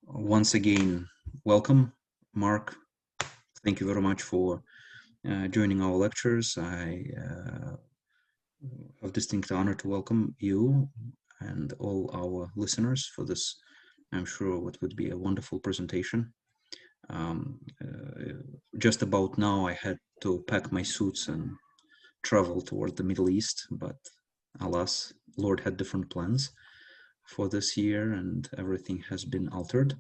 Once again, welcome, Marc. Thank you very much for joining our lectures. I have distinct honor to welcome you and all our listeners for this, I'm sure, what would be a wonderful presentation. Just about now, I had to pack my suits and travel toward the Middle East, but alas, Lord had different plans for this year and everything has been altered.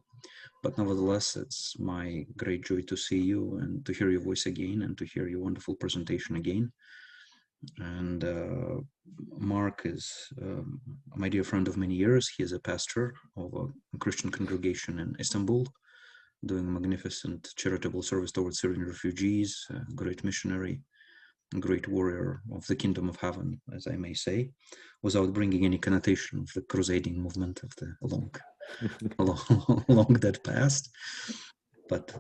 But nevertheless, it's my great joy to see you and to hear your voice again and to hear your wonderful presentation again. And Marc is my dear friend of many years. He is a pastor of a Christian congregation in Istanbul, doing magnificent charitable service towards Syrian refugees, a great missionary, a great warrior of the kingdom of heaven, as I may say, without bringing any connotation of the crusading movement of the along that past,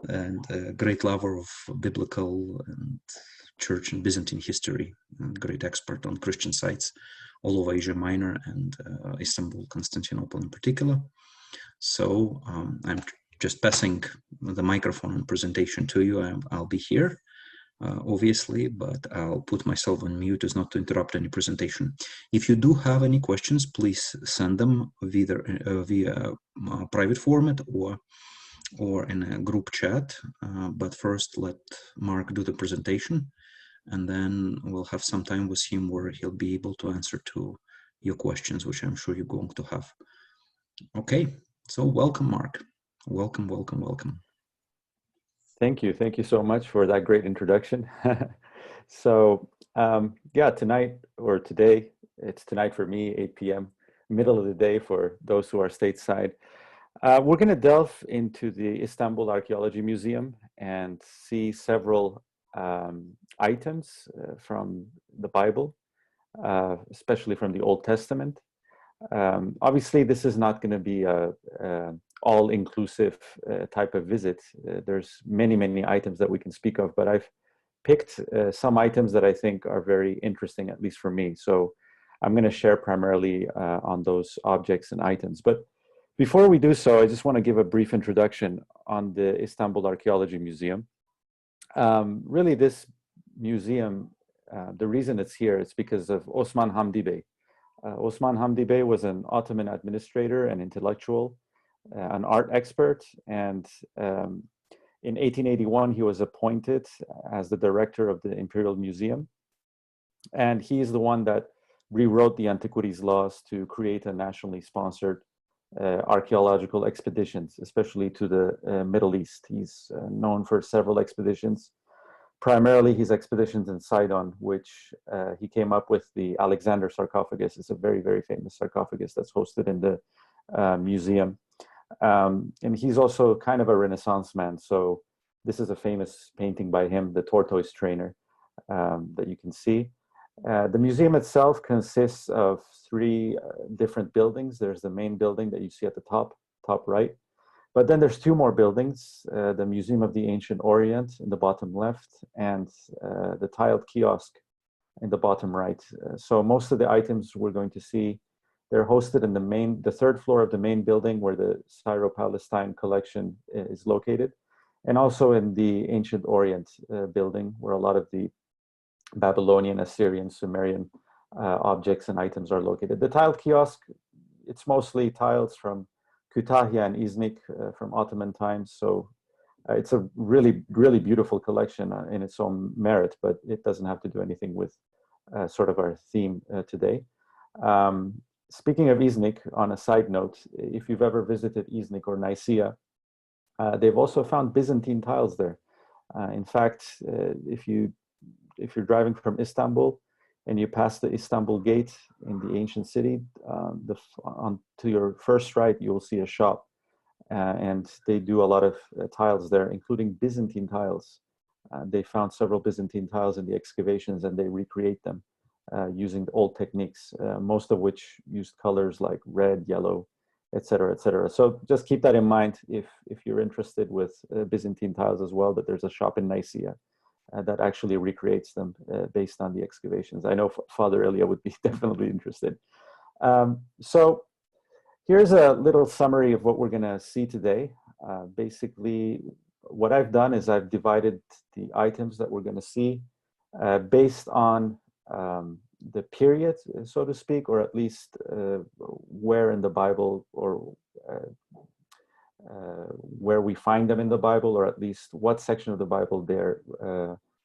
and a great lover of biblical and church and Byzantine history, and great expert on Christian sites all over Asia Minor and Istanbul, Constantinople in particular. So I'm just passing the microphone and presentation to you. I'll be here, obviously, but I'll put myself on mute as not to interrupt any presentation. If you do have any questions, please send them via private format or in a group chat. But first, let Marc do the presentation, and then we'll have some time with him where he'll be able to answer to your questions, which I'm sure you're going to have. Okay, so welcome, Marc. Welcome, welcome, welcome. Thank you. Thank you so much for that great introduction. So yeah, tonight or today, it's tonight for me, 8 p.m., middle of the day for those who are stateside. We're going to delve into the Istanbul Archaeology Museum and see several items from the Bible, especially from the Old Testament. Obviously, this is not going to be a all-inclusive type of visit. There's many items that we can speak of, but I've picked some items that I think are very interesting, at least for me. So I'm going to share primarily on those objects and items. But before we do so, I just want to give a brief introduction on the Istanbul Archaeology Museum. Really, this museum, the reason it's here is because of Osman Hamdi Bey. Osman Hamdi Bey was an Ottoman administrator and intellectual, an art expert, and in 1881 he was appointed as the director of the Imperial Museum, and he is the one that rewrote the antiquities laws to create a nationally sponsored archaeological expeditions, especially to the Middle East. He's known for several expeditions, primarily his expeditions in Sidon, which he came up with the Alexander sarcophagus. It's a very famous sarcophagus that's hosted in the museum. And he's also kind of a Renaissance man. So this is a famous painting by him, the tortoise trainer, that you can see. The museum itself consists of three different buildings. There's the main building that you see at the top right. But then there's two more buildings, the Museum of the Ancient Orient in the bottom left, and the tiled kiosk in the bottom right. So most of the items we're going to see, they're hosted in the third floor of the main building where the Syro-Palestine collection is located, and also in the Ancient Orient building where a lot of the Babylonian, Assyrian, Sumerian objects and items are located. The tiled kiosk, it's mostly tiles from Kütahya and Iznik from Ottoman times. So it's a really beautiful collection in its own merit, but it doesn't have to do anything with sort of our theme today. Speaking of Iznik, on a side note, if you've ever visited Iznik or Nicaea, they've also found Byzantine tiles there. In fact, if you're driving from Istanbul and you pass the Istanbul gate in the ancient city, to your first right, you will see a shop. And they do a lot of tiles there, including Byzantine tiles. They found several Byzantine tiles in the excavations and they recreate them using the old techniques, most of which used colors like red, yellow, etc., etc. So just keep that in mind if you're interested with Byzantine tiles as well, that there's a shop in Nicaea that actually recreates them based on the excavations. I know Father Ilya would be definitely interested. So Here's a little summary of what we're going to see today. Basically, what I've done is I've divided the items that we're going to see based on the period, so to speak, or at least where in the Bible, or where we find them in the Bible, or at least what section of the Bible they're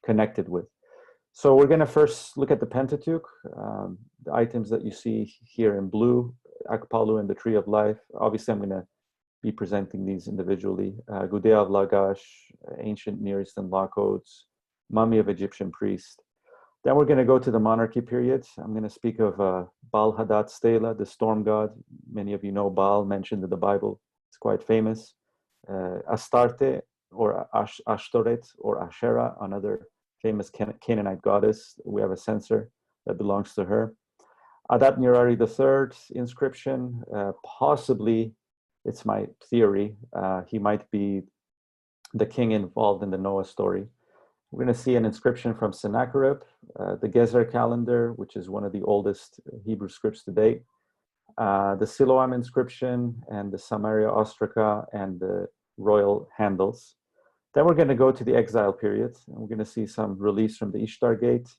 connected with. So we're going to first look at the Pentateuch, the items that you see here in blue, Akpalu and the Tree of Life. Obviously, I'm going to be presenting these individually. Gudea of Lagash, ancient Near Eastern law codes, mummy of Egyptian priest. Then we're going to go to the monarchy period. I'm going to speak of Baal Hadad Stela, the storm god. Many of you know Baal, mentioned in the Bible. It's quite famous. Astarte, or Ashtoret, or Asherah, another famous Canaanite goddess. We have a censer that belongs to her. Adat-Nirari III inscription, possibly, it's my theory, he might be the king involved in the Noah story. We're going to see an inscription from Sennacherib, the Gezer calendar, which is one of the oldest Hebrew scripts to date, the Siloam inscription, and the Samaria ostraca, and the royal handles. Then we're going to go to the exile period, and we're going to see some reliefs from the Ishtar Gate,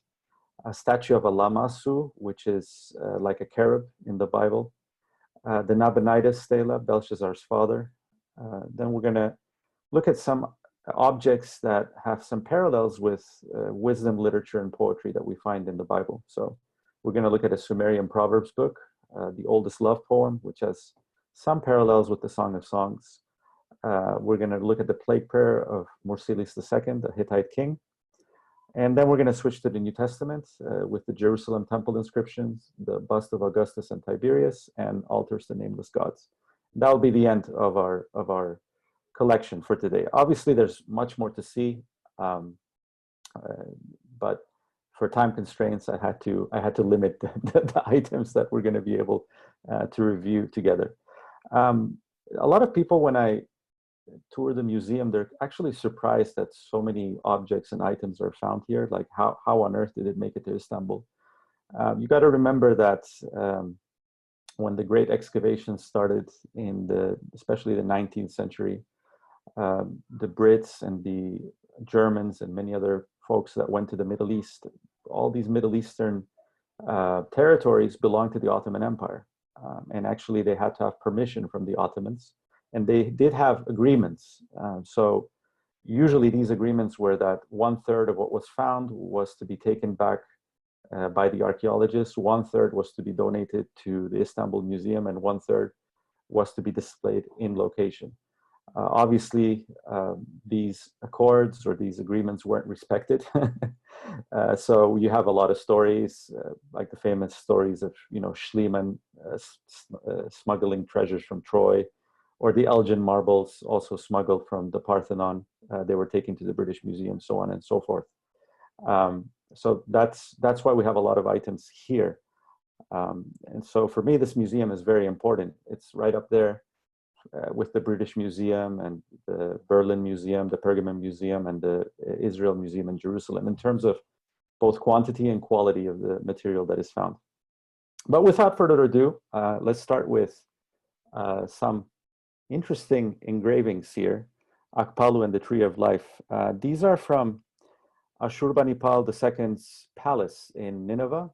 a statue of a Lamassu, which is like a cherub in the Bible, the Nabonidus stela, Belshazzar's father. Then we're going to look at some objects that have some parallels with wisdom, literature, and poetry that we find in the Bible. So we're going to look at a Sumerian Proverbs book, the oldest love poem, which has some parallels with the Song of Songs. We're going to look at the plague prayer of Mursilius II, the Hittite king. And then we're going to switch to the New Testament with the Jerusalem temple inscriptions, the bust of Augustus and Tiberius, and altars to nameless gods. That will be the end of our collection for today. Obviously, there's much more to see, but for time constraints, I had to limit the items that we're going to be able to review together. A lot of people, when I tour the museum, they're actually surprised that so many objects and items are found here. Like, how on earth did it make it to Istanbul? You got to remember that when the great excavations started especially the 19th century, the Brits and the Germans and many other folks that went to the Middle East, all these Middle Eastern territories belonged to the Ottoman Empire. And actually they had to have permission from the Ottomans. And they did have agreements. So usually these agreements were that 1/3 of what was found was to be taken back by the archaeologists, 1/3 was to be donated to the Istanbul Museum, and 1/3 was to be displayed in location. Obviously, these accords or these agreements weren't respected. So you have a lot of stories, like the famous stories of, Schliemann smuggling treasures from Troy, or the Elgin marbles also smuggled from the Parthenon. They were taken to the British Museum, so on and so forth. So that's why we have a lot of items here. And so for me, this museum is very important. It's right up there with the British Museum and the Berlin Museum, the Pergamon Museum, and the Israel Museum in Jerusalem in terms of both quantity and quality of the material that is found. But without further ado, let's start with some interesting engravings here. Akpalu and the Tree of Life. These are from Ashurbanipal II's palace in Nineveh.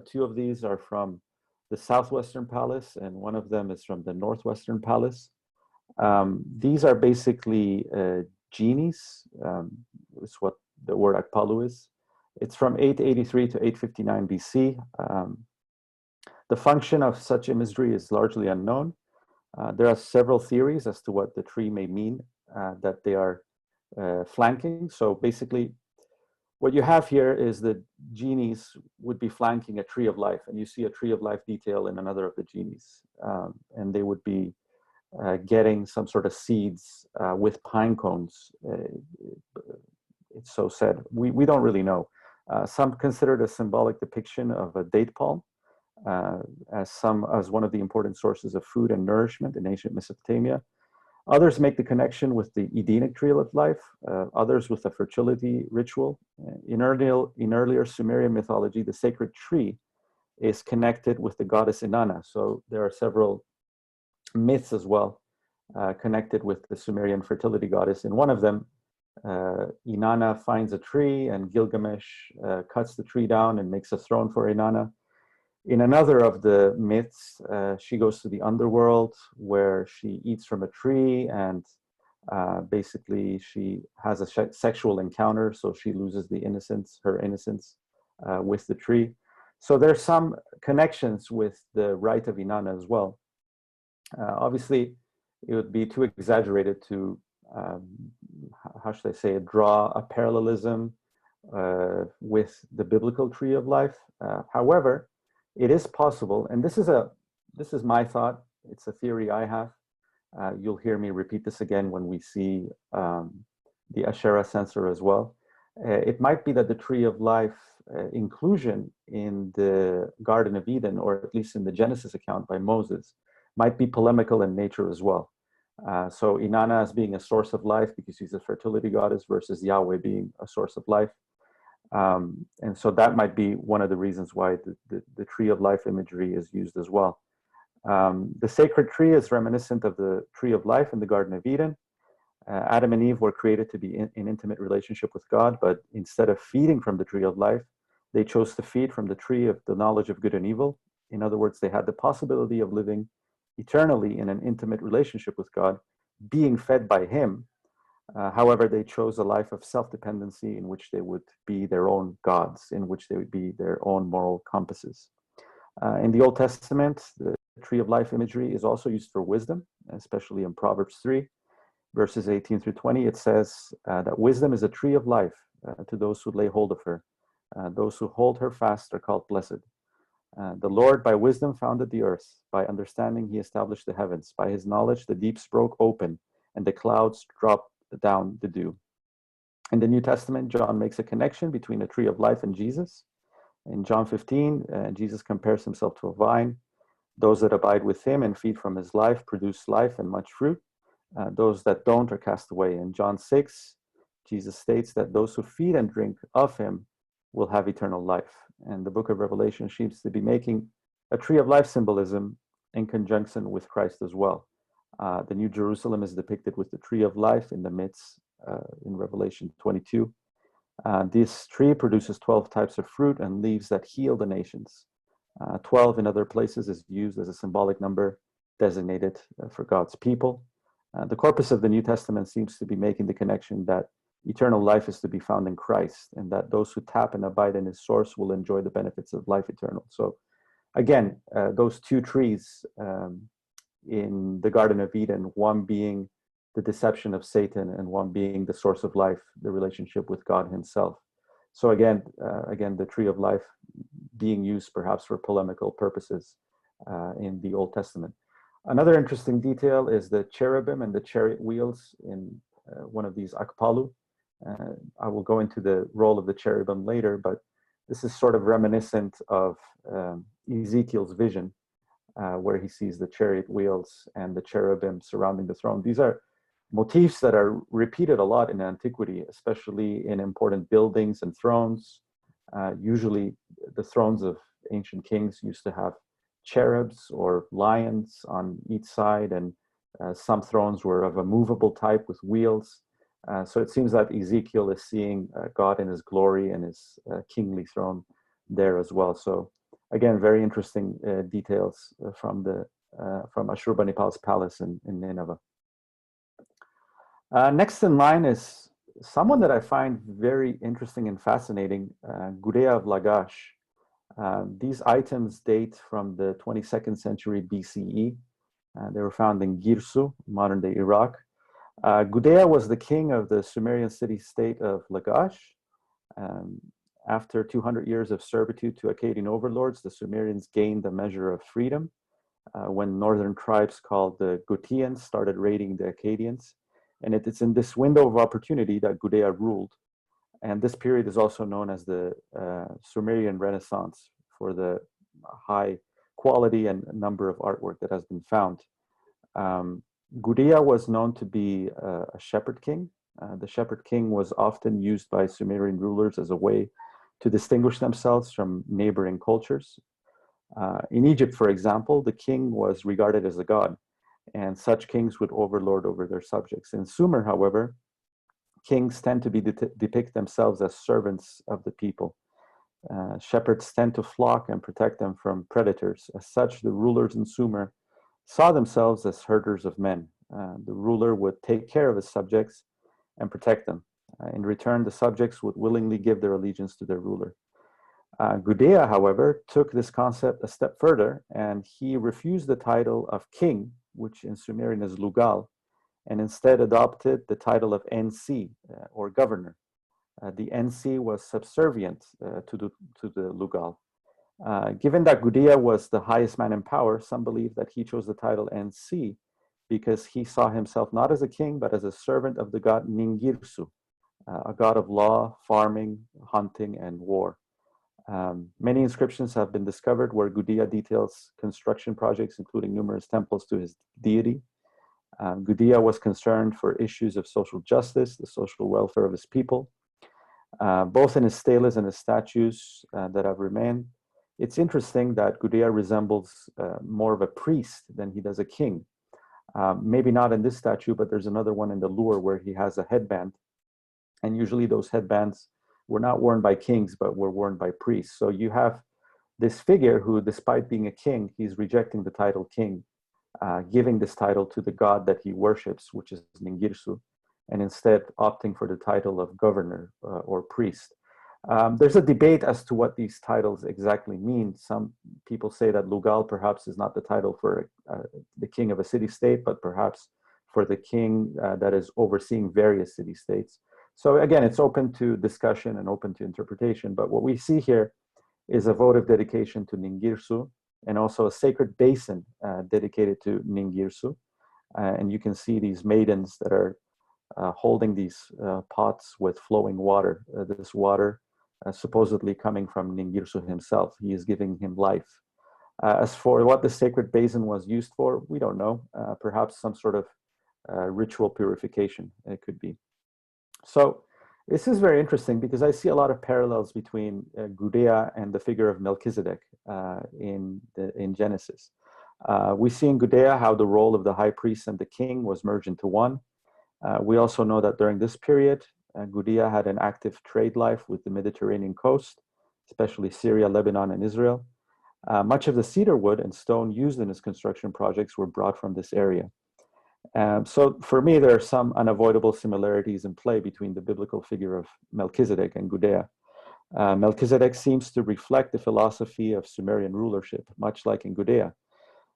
Two of these are from the southwestern palace, and one of them is from the northwestern palace. These are basically genies. It's what the word Akpalu is. It's from 883 to 859 BC. The function of such imagery is largely unknown. There are several theories as to what the tree may mean, that they are flanking. So basically, what you have here is the genies would be flanking a tree of life, and you see a tree of life detail in another of the genies, and they would be getting some sort of seeds with pine cones. It's so said. We don't really know. Some consider it a symbolic depiction of a date palm, as one of the important sources of food and nourishment in ancient Mesopotamia. Others make the connection with the Edenic tree of life, others with a fertility ritual. In earlier Sumerian mythology, the sacred tree is connected with the goddess Inanna. So there are several myths as well, connected with the Sumerian fertility goddess. In one of them, Inanna finds a tree, and Gilgamesh cuts the tree down and makes a throne for Inanna. In another of the myths, she goes to the underworld where she eats from a tree, and basically she has a sexual encounter, so she loses her innocence with the tree. So there's some connections with the rite of Inanna as well. Obviously, it would be too exaggerated to, how should I say it, draw a parallelism with the biblical tree of life. However, it is possible, and this is my thought. It's a theory I have. You'll hear me repeat this again when we see the Asherah censer as well. It might be that the tree of life inclusion in the Garden of Eden, or at least in the Genesis account by Moses, might be polemical in nature as well. So Inanna as being a source of life because she's a fertility goddess versus Yahweh being a source of life. And so that might be one of the reasons why the tree of life imagery is used as well. The sacred tree is reminiscent of the tree of life in the Garden of Eden. Adam and Eve were created to be in intimate relationship with God, but instead of feeding from the tree of life, they chose to feed from the tree of the knowledge of good and evil. In other words, they had the possibility of living eternally in an intimate relationship with God, being fed by Him. However, they chose a life of self-dependency in which they would be their own gods, in which they would be their own moral compasses. In the Old Testament, the tree of life imagery is also used for wisdom, especially in Proverbs 3, verses 18 through 20. It says that wisdom is a tree of life to those who lay hold of her. Those who hold her fast are called blessed. The Lord by wisdom founded the earth. By understanding he established the heavens. By his knowledge the deeps broke open, and the clouds dropped down the dew. In the New Testament, John makes a connection between the tree of life and Jesus. In John 15, Jesus compares himself to a vine. Those that abide with him and feed from his life produce life and much fruit. Those that don't are cast away. In John 6, Jesus states that those who feed and drink of him will have eternal life. And the book of Revelation seems to be making a tree of life symbolism in conjunction with Christ as well. The New Jerusalem is depicted with the tree of life in the midst in Revelation 22. This tree produces 12 types of fruit and leaves that heal the nations. 12 in other places is used as a symbolic number designated for God's people. The corpus of the New Testament seems to be making the connection that eternal life is to be found in Christ, and that those who tap and abide in his source will enjoy the benefits of life eternal. So again, those two trees in the Garden of Eden, one being the deception of Satan and one being the source of life, the relationship with God himself. So again, the tree of life being used perhaps for polemical purposes in the Old Testament. Another interesting detail is the cherubim and the chariot wheels in one of these akpalu. I will go into the role of the cherubim later, but this is sort of reminiscent of Ezekiel's vision, where he sees the chariot wheels and the cherubim surrounding the throne. These are motifs that are repeated a lot in antiquity, especially in important buildings and thrones. Usually the thrones of ancient kings used to have cherubs or lions on each side, and some thrones were of a movable type with wheels. So it seems that Ezekiel is seeing God in his glory and his kingly throne there as well. So again, very interesting details from Ashurbanipal's palace in Nineveh. Next in line is someone that I find very interesting and fascinating, Gudea of Lagash. These items date from the 22nd century BCE. They were found in Girsu, modern-day Iraq. Gudea was the king of the Sumerian city-state of Lagash. After 200 years of servitude to Akkadian overlords, the Sumerians gained a measure of freedom when northern tribes called the Gutians started raiding the Akkadians. And it's in this window of opportunity that Gudea ruled. And this period is also known as the Sumerian Renaissance for the high quality and number of artwork that has been found. Gudea was known to be a shepherd king. The shepherd king was often used by Sumerian rulers as a way to distinguish themselves from neighboring cultures. In Egypt, for example, the king was regarded as a god, and such kings would overlord over their subjects. In Sumer, however, kings tend to depict themselves as servants of the people. Shepherds tend to flock and protect them from predators. As such, the rulers in Sumer saw themselves as herders of men. The ruler would take care of his subjects and protect them. In return, the subjects would willingly give their allegiance to their ruler. Gudea, however, took this concept a step further, and he refused the title of king, which in Sumerian is Lugal, and instead adopted the title of NC, or governor. The NC was subservient to the Lugal. Given that Gudea was the highest man in power, some believe that he chose the title NC because he saw himself not as a king, but as a servant of the god Ningirsu, a god of law, farming, hunting, and war. Many inscriptions have been discovered where Gudea details construction projects, including numerous temples to his deity. Gudea was concerned for issues of social justice, the social welfare of his people. Both in his steles and his statues that have remained, it's interesting that Gudea resembles more of a priest than he does a king. Maybe not in this statue, but there's another one in the Louvre where he has a headband. And usually those headbands were not worn by kings, but were worn by priests. So you have this figure who, despite being a king, he's rejecting the title king, giving this title to the god that he worships, which is Ningirsu, and instead opting for the title of governor or priest. There's a debate as to what these titles exactly mean. Some people say that Lugal perhaps is not the title for the king of a city-state, but perhaps for the king that is overseeing various city-states. So again, it's open to discussion and open to interpretation, but what we see here is a votive dedication to Ningirsu and also a sacred basin dedicated to Ningirsu. And you can see these maidens that are holding these pots with flowing water. This water supposedly coming from Ningirsu himself. He is giving him life. As for what the sacred basin was used for, we don't know. Perhaps some sort of ritual purification, it could be. So this is very interesting because I see a lot of parallels between Gudea and the figure of Melchizedek in Genesis. We see in Gudea how the role of the high priest and the king was merged into one. We also know that during this period, Gudea had an active trade life with the Mediterranean coast, especially Syria, Lebanon, and Israel. Much of the cedar wood and stone used in his construction projects were brought from this area. So for me, there are some unavoidable similarities in play between the biblical figure of Melchizedek and Gudea. Melchizedek seems to reflect the philosophy of Sumerian rulership, much like in Gudea.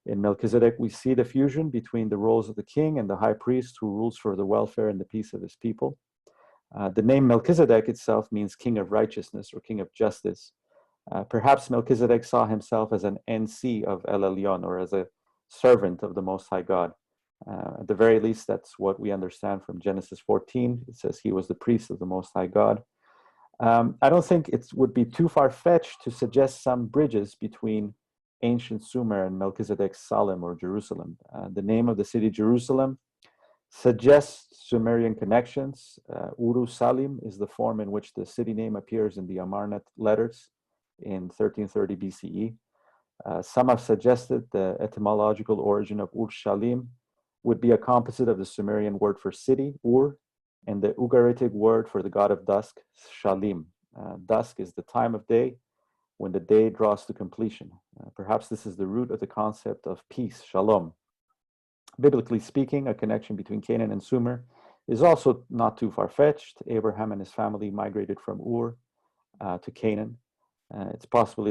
In Melchizedek, we see the fusion between the roles of the king and the high priest who rules for the welfare and the peace of his people. The name Melchizedek itself means king of righteousness or king of justice. Perhaps Melchizedek saw himself as an NC of El Elyon, or as a servant of the Most High God. At the very least, that's what we understand from Genesis 14. It says he was the priest of the Most High God. I don't think it would be too far-fetched to suggest some bridges between ancient Sumer and Melchizedek's Salem or Jerusalem. The name of the city Jerusalem suggests Sumerian connections. Uru Salim is the form in which the city name appears in the Amarnat letters in 1330 BCE. Some have suggested the etymological origin of Ur-Shalim would be a composite of the Sumerian word for city, Ur, and the Ugaritic word for the god of dusk, Shalim. Dusk is the time of day when the day draws to completion. Perhaps this is the root of the concept of peace, Shalom. Biblically speaking, a connection between Canaan and Sumer is also not too far-fetched. Abraham and his family migrated from Ur to Canaan. It's possible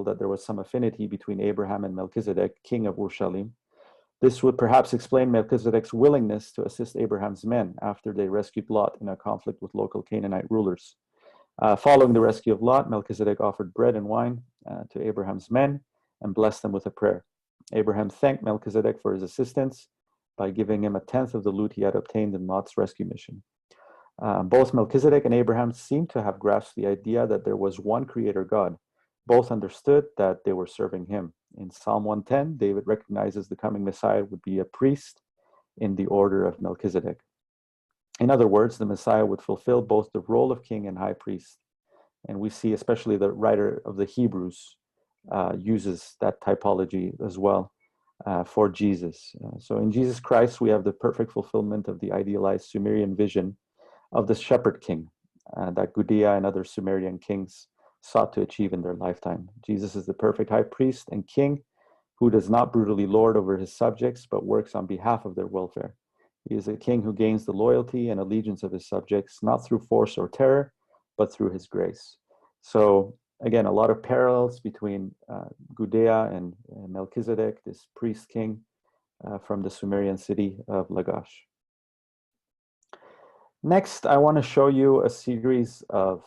that there was some affinity between Abraham and Melchizedek, king of Ur-Shalim. This would perhaps explain Melchizedek's willingness to assist Abraham's men after they rescued Lot in a conflict with local Canaanite rulers. Following the rescue of Lot, Melchizedek offered bread and wine to Abraham's men and blessed them with a prayer. Abraham thanked Melchizedek for his assistance by giving him a tenth of the loot he had obtained in Lot's rescue mission. Both Melchizedek and Abraham seem to have grasped the idea that there was one creator God. Both understood that they were serving him. In Psalm 110, David recognizes the coming Messiah would be a priest in the order of Melchizedek. In other words, the Messiah would fulfill both the role of king and high priest. And we see especially the writer of the Hebrews uses that typology as well. for Jesus. So in Jesus Christ, we have the perfect fulfillment of the idealized Sumerian vision of the shepherd king that Gudea and other Sumerian kings sought to achieve in their lifetime. Jesus is the perfect high priest and king who does not brutally lord over his subjects, but works on behalf of their welfare. He is a king who gains the loyalty and allegiance of his subjects, not through force or terror, but through his grace. So again, a lot of parallels between Gudea and Melchizedek, this priest king from the Sumerian city of Lagash. Next, I want to show you a series of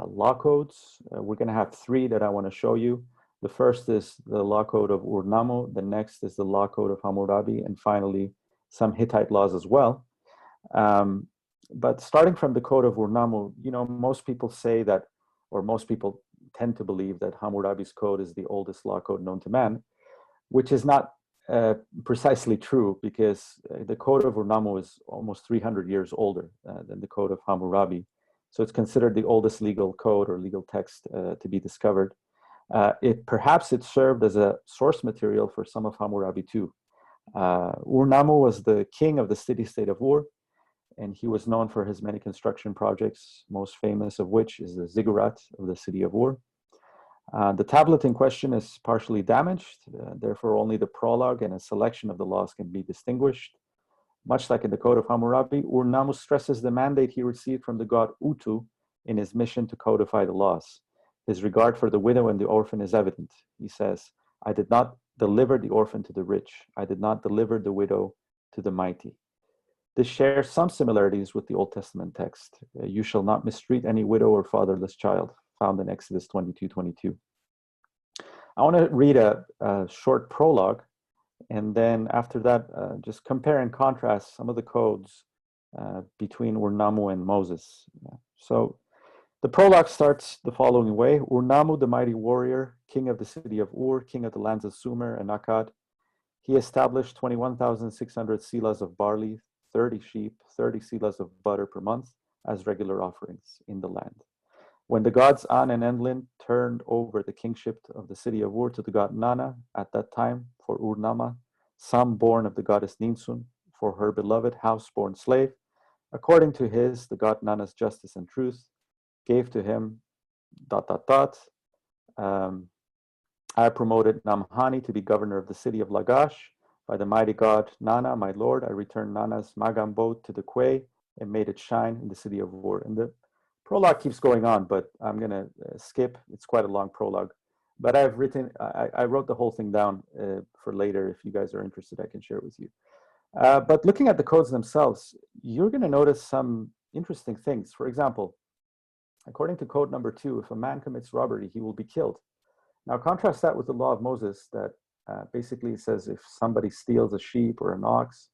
law codes. We're going to have three that I want to show you. The first is the law code of Ur-Nammu. The next is the law code of Hammurabi, and finally, some Hittite laws as well. But starting from the code of Ur-Nammu, you know, most people say that, or most people tend to believe that Hammurabi's code is the oldest law code known to man, which is not precisely true, because the code of Ur-Nammu is almost 300 years older than the code of Hammurabi. So it's considered the oldest legal code or legal text to be discovered. Perhaps it served as a source material for some of Hammurabi too. Ur-Nammu was the king of the city-state of Ur, and he was known for his many construction projects, most famous of which is the ziggurat of the city of Ur. The tablet in question is partially damaged, therefore only the prologue and a selection of the laws can be distinguished. Much like in the Code of Hammurabi, Ur-Nammu stresses the mandate he received from the god Utu in his mission to codify the laws. His regard for the widow and the orphan is evident. He says, "I did not deliver the orphan to the rich. I did not deliver the widow to the mighty." This shares some similarities with the Old Testament text. "You shall not mistreat any widow or fatherless child," found in Exodus 22:22. I want to read a short prologue, and then after that, just compare and contrast some of the codes between Ur-Nammu and Moses. So the prologue starts the following way. Ur-Nammu, the mighty warrior, king of the city of Ur, king of the lands of Sumer and Akkad, he established 21,600 selas of barley, 30 sheep, 30 selas of butter per month as regular offerings in the land. When the gods An and Enlil turned over the kingship of the city of Ur to the god Nana, at that time, for Ur-Nammu, son born of the goddess Ninsun, for her beloved house-born slave, according to the god Nana's justice and truth, gave to him ... I promoted Namhani to be governor of the city of Lagash. By the mighty god Nana, my lord, I returned Nana's Magam boat to the quay and made it shine in the city of Ur. And the prologue keeps going on, but I'm going to skip. It's quite a long prologue. But I wrote the whole thing down for later. If you guys are interested, I can share it with you. But looking at the codes themselves, you're going to notice some interesting things. For example, according to code number 2, if a man commits robbery, he will be killed. Now contrast that with the law of Moses that basically says if somebody steals a sheep or an ox,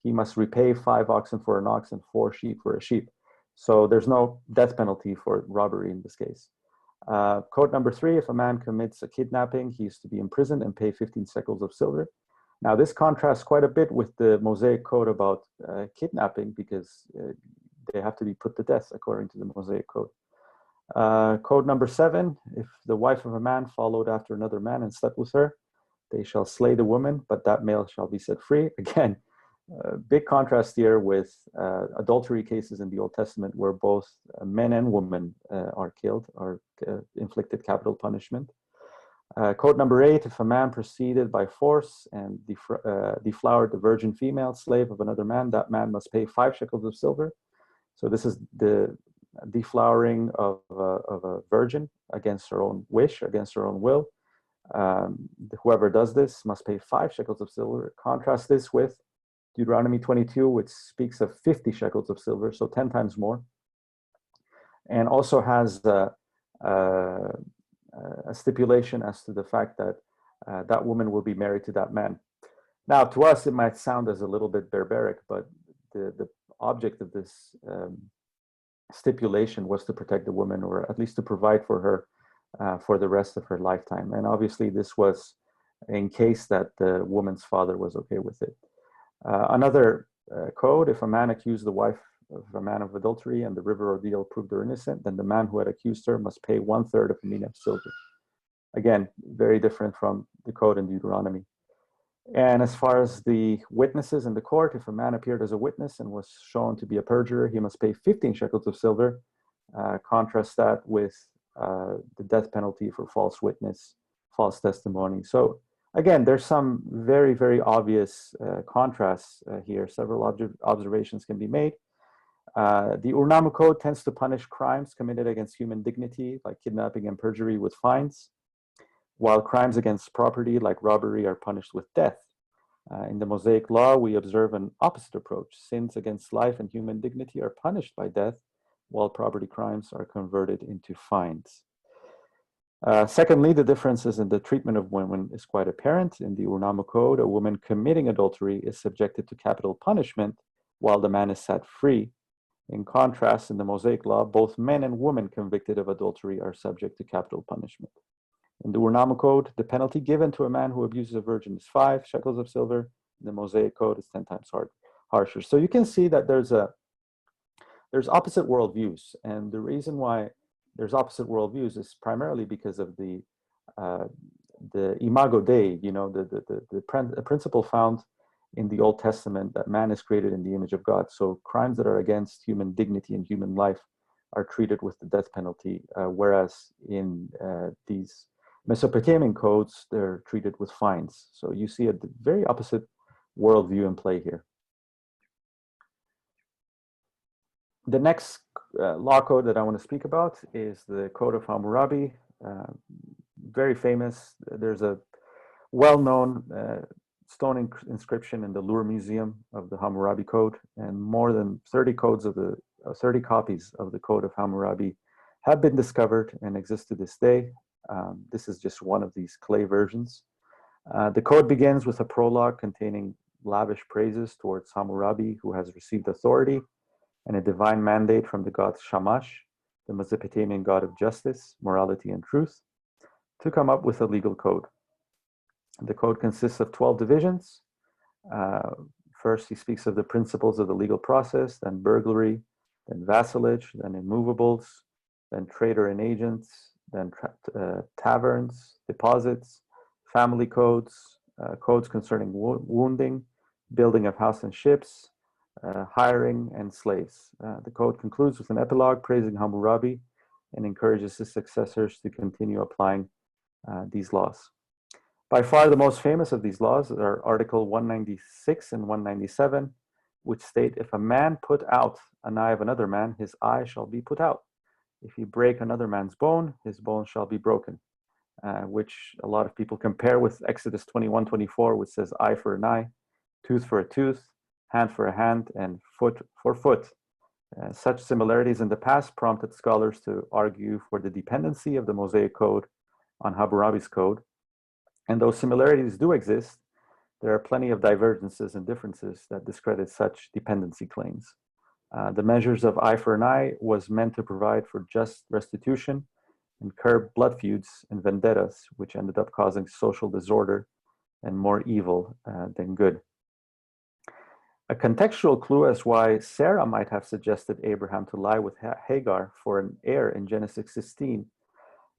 he must repay 5 oxen for an ox and 4 sheep for a sheep. So there's no death penalty for robbery in this case. Code number 3, if a man commits a kidnapping, he is to be imprisoned and pay 15 shekels of silver. Now this contrasts quite a bit with the Mosaic code about kidnapping, because they have to be put to death according to the Mosaic code. Code number 7, if the wife of a man followed after another man and slept with her, they shall slay the woman, but that male shall be set free. Again, big contrast here with adultery cases in the Old Testament, where both men and women are killed, or inflicted capital punishment. Code number 8, if a man proceeded by force and deflowered the virgin female slave of another man, that man must pay 5 shekels of silver. So this is the deflowering of a virgin against her own wish, against her own will. Whoever does this must pay 5 shekels of silver. Contrast this with Deuteronomy 22, which speaks of 50 shekels of silver, so 10 times more, and also has a stipulation as to the fact that that woman will be married to that man. Now, to us, it might sound as a little bit barbaric, but the object of this stipulation was to protect the woman, or at least to provide for her for the rest of her lifetime. And obviously this was in case that the woman's father was okay with it. Another code, if a man accused the wife of a man of adultery and the river ordeal proved her innocent, then the man who had accused her must pay 1/3 of a mina of silver. Again, very different from the code in Deuteronomy. And as far as the witnesses in the court, if a man appeared as a witness and was shown to be a perjurer, he must pay 15 shekels of silver. Contrast that with the death penalty for false witness, false testimony. So again, there's some very, very obvious contrasts here. Several observations can be made. The Ur-Nammu Code tends to punish crimes committed against human dignity, like kidnapping and perjury, with fines, while crimes against property, like robbery, are punished with death. In the Mosaic Law, we observe an opposite approach. Sins against life and human dignity are punished by death, while property crimes are converted into fines. Secondly, the differences in the treatment of women is quite apparent. In the Ur-Nammu Code, a woman committing adultery is subjected to capital punishment, while the man is set free. In contrast, in the Mosaic Law, both men and women convicted of adultery are subject to capital punishment. In the Ur-Nammu Code, the penalty given to a man who abuses a virgin is 5 shekels of silver. In the Mosaic Code, it's 10 times harsher. So you can see that there's opposite worldviews, and the reason why there's opposite worldviews is primarily because of the imago Dei, the principle found in the Old Testament that man is created in the image of God. So crimes that are against human dignity and human life are treated with the death penalty, whereas in these Mesopotamian codes, they're treated with fines. So you see a very opposite worldview in play here. The next law code that I want to speak about is the Code of Hammurabi. Very famous. There's a well-known stone inscription in the Louvre Museum of the Hammurabi Code, and more than 30 copies of the Code of Hammurabi have been discovered and exist to this day. This is just one of these clay versions. The code begins with a prologue containing lavish praises towards Hammurabi, who has received authority and a divine mandate from the god Shamash, the Mesopotamian god of justice, morality, and truth, to come up with a legal code. The code consists of 12 divisions. First, he speaks of the principles of the legal process, then burglary, then vassalage, then immovables, then trader and agents, then taverns, deposits, family codes, codes concerning wounding, building of house and ships, hiring, and slaves. The code concludes with an epilogue praising Hammurabi and encourages his successors to continue applying these laws. By far the most famous of these laws are Article 196 and 197, which state, if a man put out an eye of another man, his eye shall be put out. If he break another man's bone, his bone shall be broken, which a lot of people compare with Exodus 21:24, which says eye for an eye, tooth for a tooth, hand for a hand, and foot for foot. Such similarities in the past prompted scholars to argue for the dependency of the Mosaic Code on Hammurabi's code. And those similarities do exist. There are plenty of divergences and differences that discredit such dependency claims. The measures of eye for an eye was meant to provide for just restitution and curb blood feuds and vendettas, which ended up causing social disorder and more evil than good. A contextual clue as why Sarah might have suggested Abraham to lie with Hagar for an heir in Genesis 16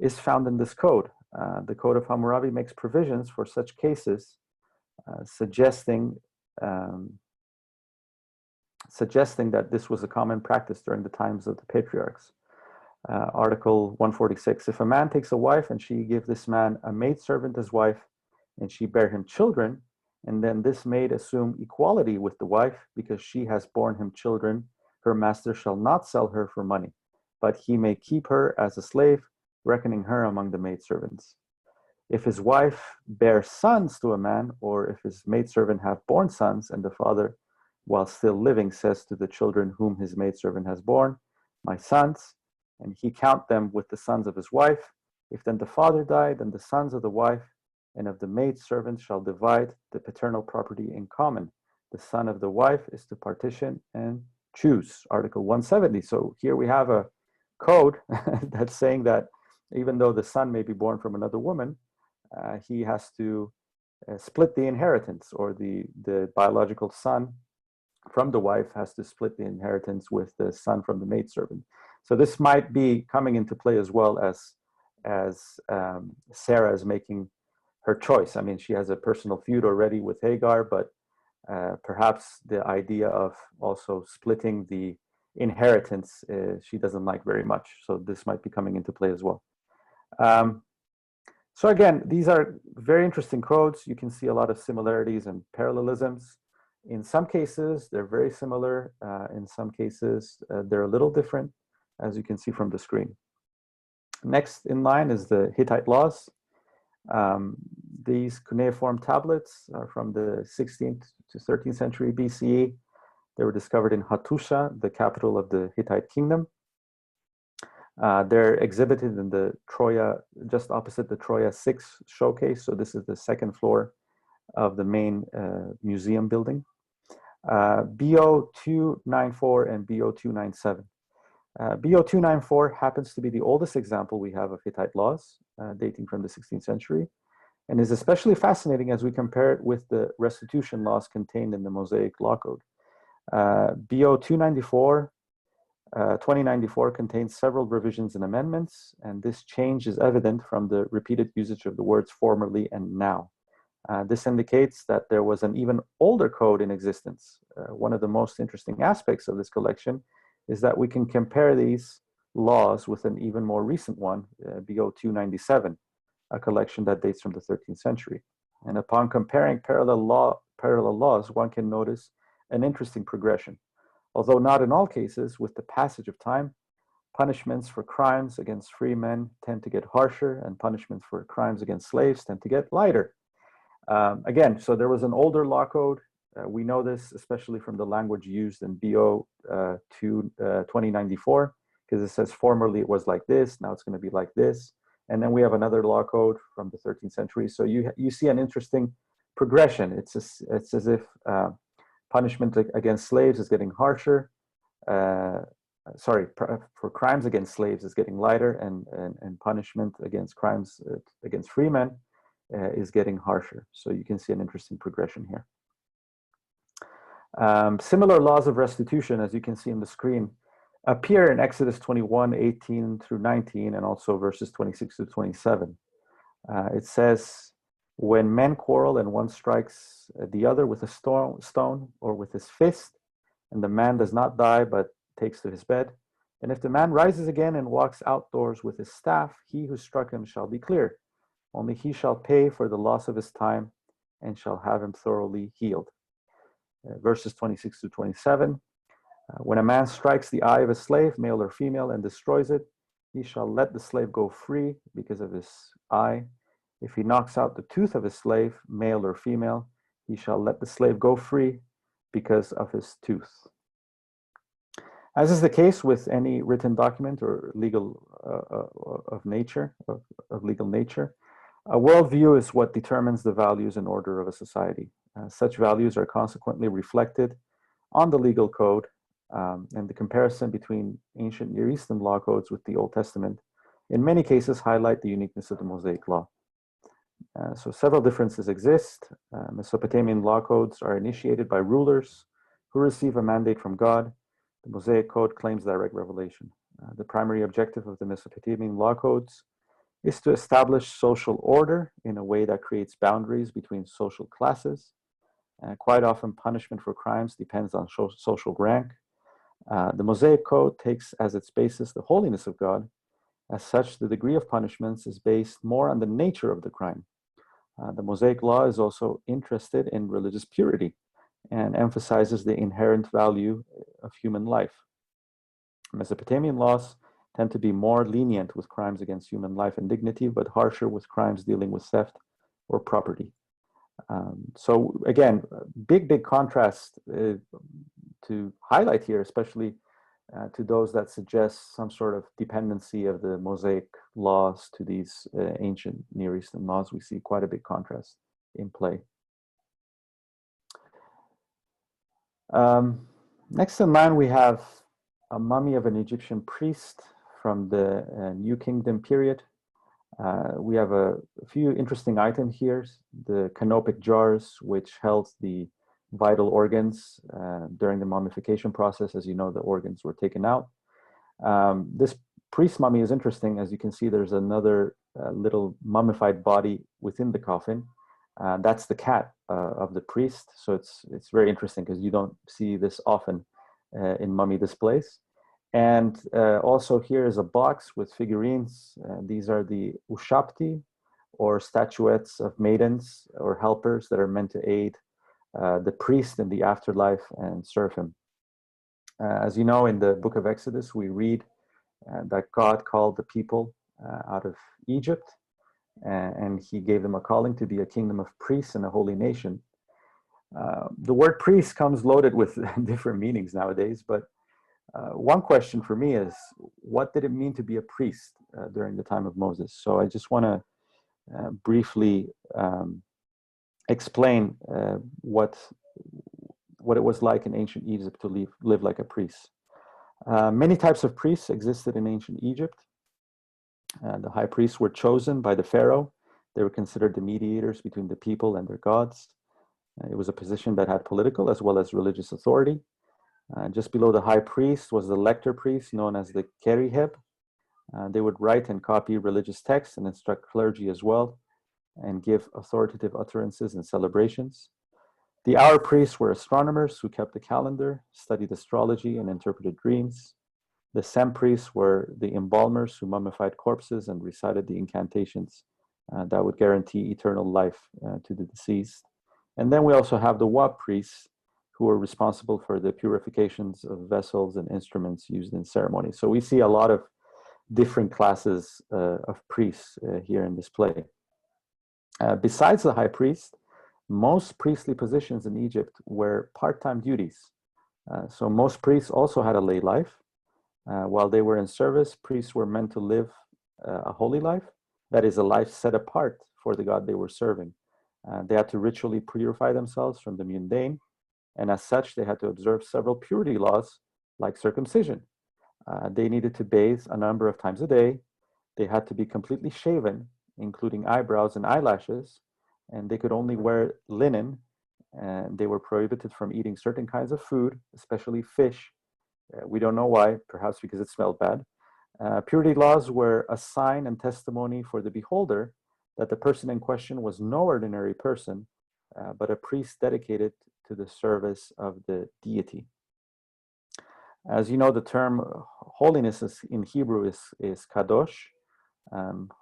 is found in this code. The Code of Hammurabi makes provisions for such cases, suggesting that this was a common practice during the times of the patriarchs. Article 146, if a man takes a wife and she give this man a maidservant as wife, and she bear him children, and then this maid assume equality with the wife because she has borne him children, her master shall not sell her for money, but he may keep her as a slave, reckoning her among the maidservants. If his wife bear sons to a man, or if his maidservant have borne sons, and the father, while still living, says to the children whom his maidservant has borne, my sons, and he count them with the sons of his wife, if then the father died, then the sons of the wife and of the maidservant shall divide the paternal property in common. The son of the wife is to partition and choose. Article 170. So here we have a code that's saying that even though the son may be born from another woman, he has to split the inheritance, or the biological son from the wife has to split the inheritance with the son from the maidservant. So this might be coming into play as well as Sarah is making her choice. I mean, she has a personal feud already with Hagar, but perhaps the idea of also splitting the inheritance she doesn't like very much. So this might be coming into play as well. So again, these are very interesting codes. You can see a lot of similarities and parallelisms. In some cases, they're very similar. In some cases, they're a little different, as you can see from the screen. Next in line is the Hittite laws. These cuneiform tablets are from the 16th to 13th century BCE. They were discovered in Hattusha, the capital of the Hittite kingdom. They're exhibited in the Troya, just opposite the Troya 6 showcase. So this is the second floor of the main museum building. BO 294 and BO 297. BO 294 happens to be the oldest example we have of Hittite laws, dating from the 16th century, and is especially fascinating as we compare it with the restitution laws contained in the Mosaic Law Code. BO 294 2094 contains several revisions and amendments, and this change is evident from the repeated usage of the words formerly and now. This indicates that there was an even older code in existence. One of the most interesting aspects of this collection is that we can compare these laws with an even more recent one, BO 297, a collection that dates from the 13th century. And upon comparing parallel laws, one can notice an interesting progression. Although not in all cases, with the passage of time, punishments for crimes against free men tend to get harsher, and punishments for crimes against slaves tend to get lighter. Again, so there was an older law code. We know this especially from the language used in BO 2094, because it says formerly it was like this, now it's going to be like this. And then we have another law code from the 13th century. So you see an interesting progression. It's as if punishment against slaves is getting harsher. For crimes against slaves is getting lighter, and punishment against crimes against free men is getting harsher. So you can see an interesting progression here. Similar laws of restitution, as you can see on the screen, appear in Exodus 21:18 through 19, and also verses 26 to 27. It says, when men quarrel and one strikes the other with a stone or with his fist, and the man does not die but takes to his bed, and if the man rises again and walks outdoors with his staff, he who struck him shall be clear. Only he shall pay for the loss of his time and shall have him thoroughly healed. Verses 26 to 27. When a man strikes the eye of a slave, male or female, and destroys it, he shall let the slave go free because of his eye. If he knocks out the tooth of his slave, male or female, he shall let the slave go free because of his tooth. As is the case with any written document or legal of legal nature, a worldview is what determines the values and order of a society. Such values are consequently reflected on the legal code, and the comparison between ancient Near Eastern law codes with the Old Testament in many cases highlight the uniqueness of the Mosaic Law. So several differences exist. Mesopotamian law codes are initiated by rulers who receive a mandate from God. The Mosaic Code claims direct revelation. The primary objective of the Mesopotamian law codes is to establish social order in a way that creates boundaries between social classes. Quite often, punishment for crimes depends on social rank. The Mosaic Code takes as its basis the holiness of God. As such, the degree of punishments is based more on the nature of the crime. The Mosaic Law is also interested in religious purity and emphasizes the inherent value of human life. Mesopotamian laws tend to be more lenient with crimes against human life and dignity, but harsher with crimes dealing with theft or property. So again, big contrast to highlight here, especially to those that suggest some sort of dependency of the Mosaic laws to these ancient Near Eastern laws. We see quite a big contrast in play. Next in line, we have a mummy of an Egyptian priest from the New Kingdom period. We have a few interesting items here. The canopic jars, which held the vital organs during the mummification process. As you know, the organs were taken out. This priest mummy is interesting. As you can see, there's another little mummified body within the coffin. That's the cat of the priest. So it's very interesting because you don't see this often in mummy displays. And also here is a box with figurines. These are the ushapti, or statuettes of maidens or helpers that are meant to aid the priest in the afterlife and serve him. As you know, in the book of Exodus, we read that God called the people out of Egypt, and he gave them a calling to be a kingdom of priests and a holy nation. The word priest comes loaded with different meanings nowadays, but one question for me is, what did it mean to be a priest during the time of Moses? So I just want to briefly explain what it was like in ancient Egypt to live like a priest. Many types of priests existed in ancient Egypt. The high priests were chosen by the pharaoh. They were considered the mediators between the people and their gods. It was a position that had political as well as religious authority. Just below the high priest was the lector priest, known as the keriheb. They would write and copy religious texts and instruct clergy as well, and give authoritative utterances and celebrations. The hour priests were astronomers who kept the calendar, studied astrology, and interpreted dreams. The sem priests were the embalmers who mummified corpses and recited the incantations that would guarantee eternal life to the deceased. And then we also have the wab priests, who were responsible for the purifications of vessels and instruments used in ceremony. So we see a lot of different classes of priests here in this play. Besides the high priest, most priestly positions in Egypt were part-time duties. So most priests also had a lay life. While they were in service, priests were meant to live a holy life, that is, a life set apart for the God they were serving. They had to ritually purify themselves from the mundane, and as such, they had to observe several purity laws, like circumcision. They needed to bathe a number of times a day. They had to be completely shaven, including eyebrows and eyelashes, and they could only wear linen, and they were prohibited from eating certain kinds of food, especially fish. We don't know why, perhaps because it smelled bad. Purity laws were a sign and testimony for the beholder that the person in question was no ordinary person, but a priest dedicated to the service of the deity. As you know, the term holiness in Hebrew is kadosh.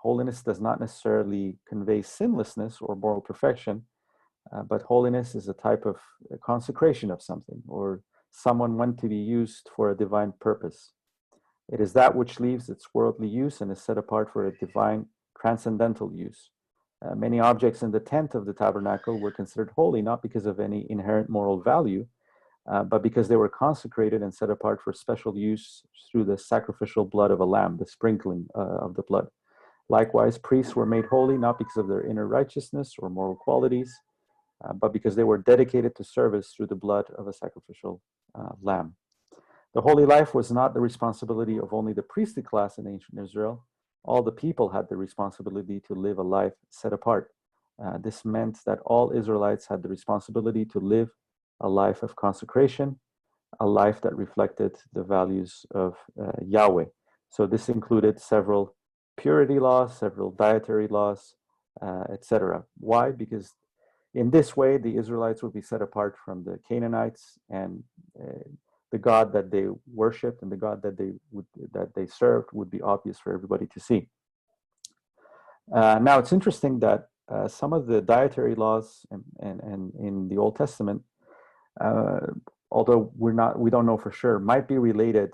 Holiness does not necessarily convey sinlessness or moral perfection, but holiness is a type of consecration of something, or someone meant to be used for a divine purpose. It is that which leaves its worldly use and is set apart for a divine transcendental use. Many objects in the tent of the tabernacle were considered holy, not because of any inherent moral value, but because they were consecrated and set apart for special use through the sacrificial blood of a lamb, the sprinkling of the blood. Likewise, priests were made holy not because of their inner righteousness or moral qualities, but because they were dedicated to service through the blood of a sacrificial lamb. The holy life was not the responsibility of only the priestly class in ancient Israel. All the people had the responsibility to live a life set apart. This meant that all Israelites had the responsibility to live a life of consecration, a life that reflected the values of Yahweh. So this included several purity laws, several dietary laws, etc. Why? Because in this way, the Israelites would be set apart from the Canaanites, and the God that they worshipped and the God that they served would be obvious for everybody to see. Now, it's interesting that some of the dietary laws and in the Old Testament, although we don't know for sure, might be related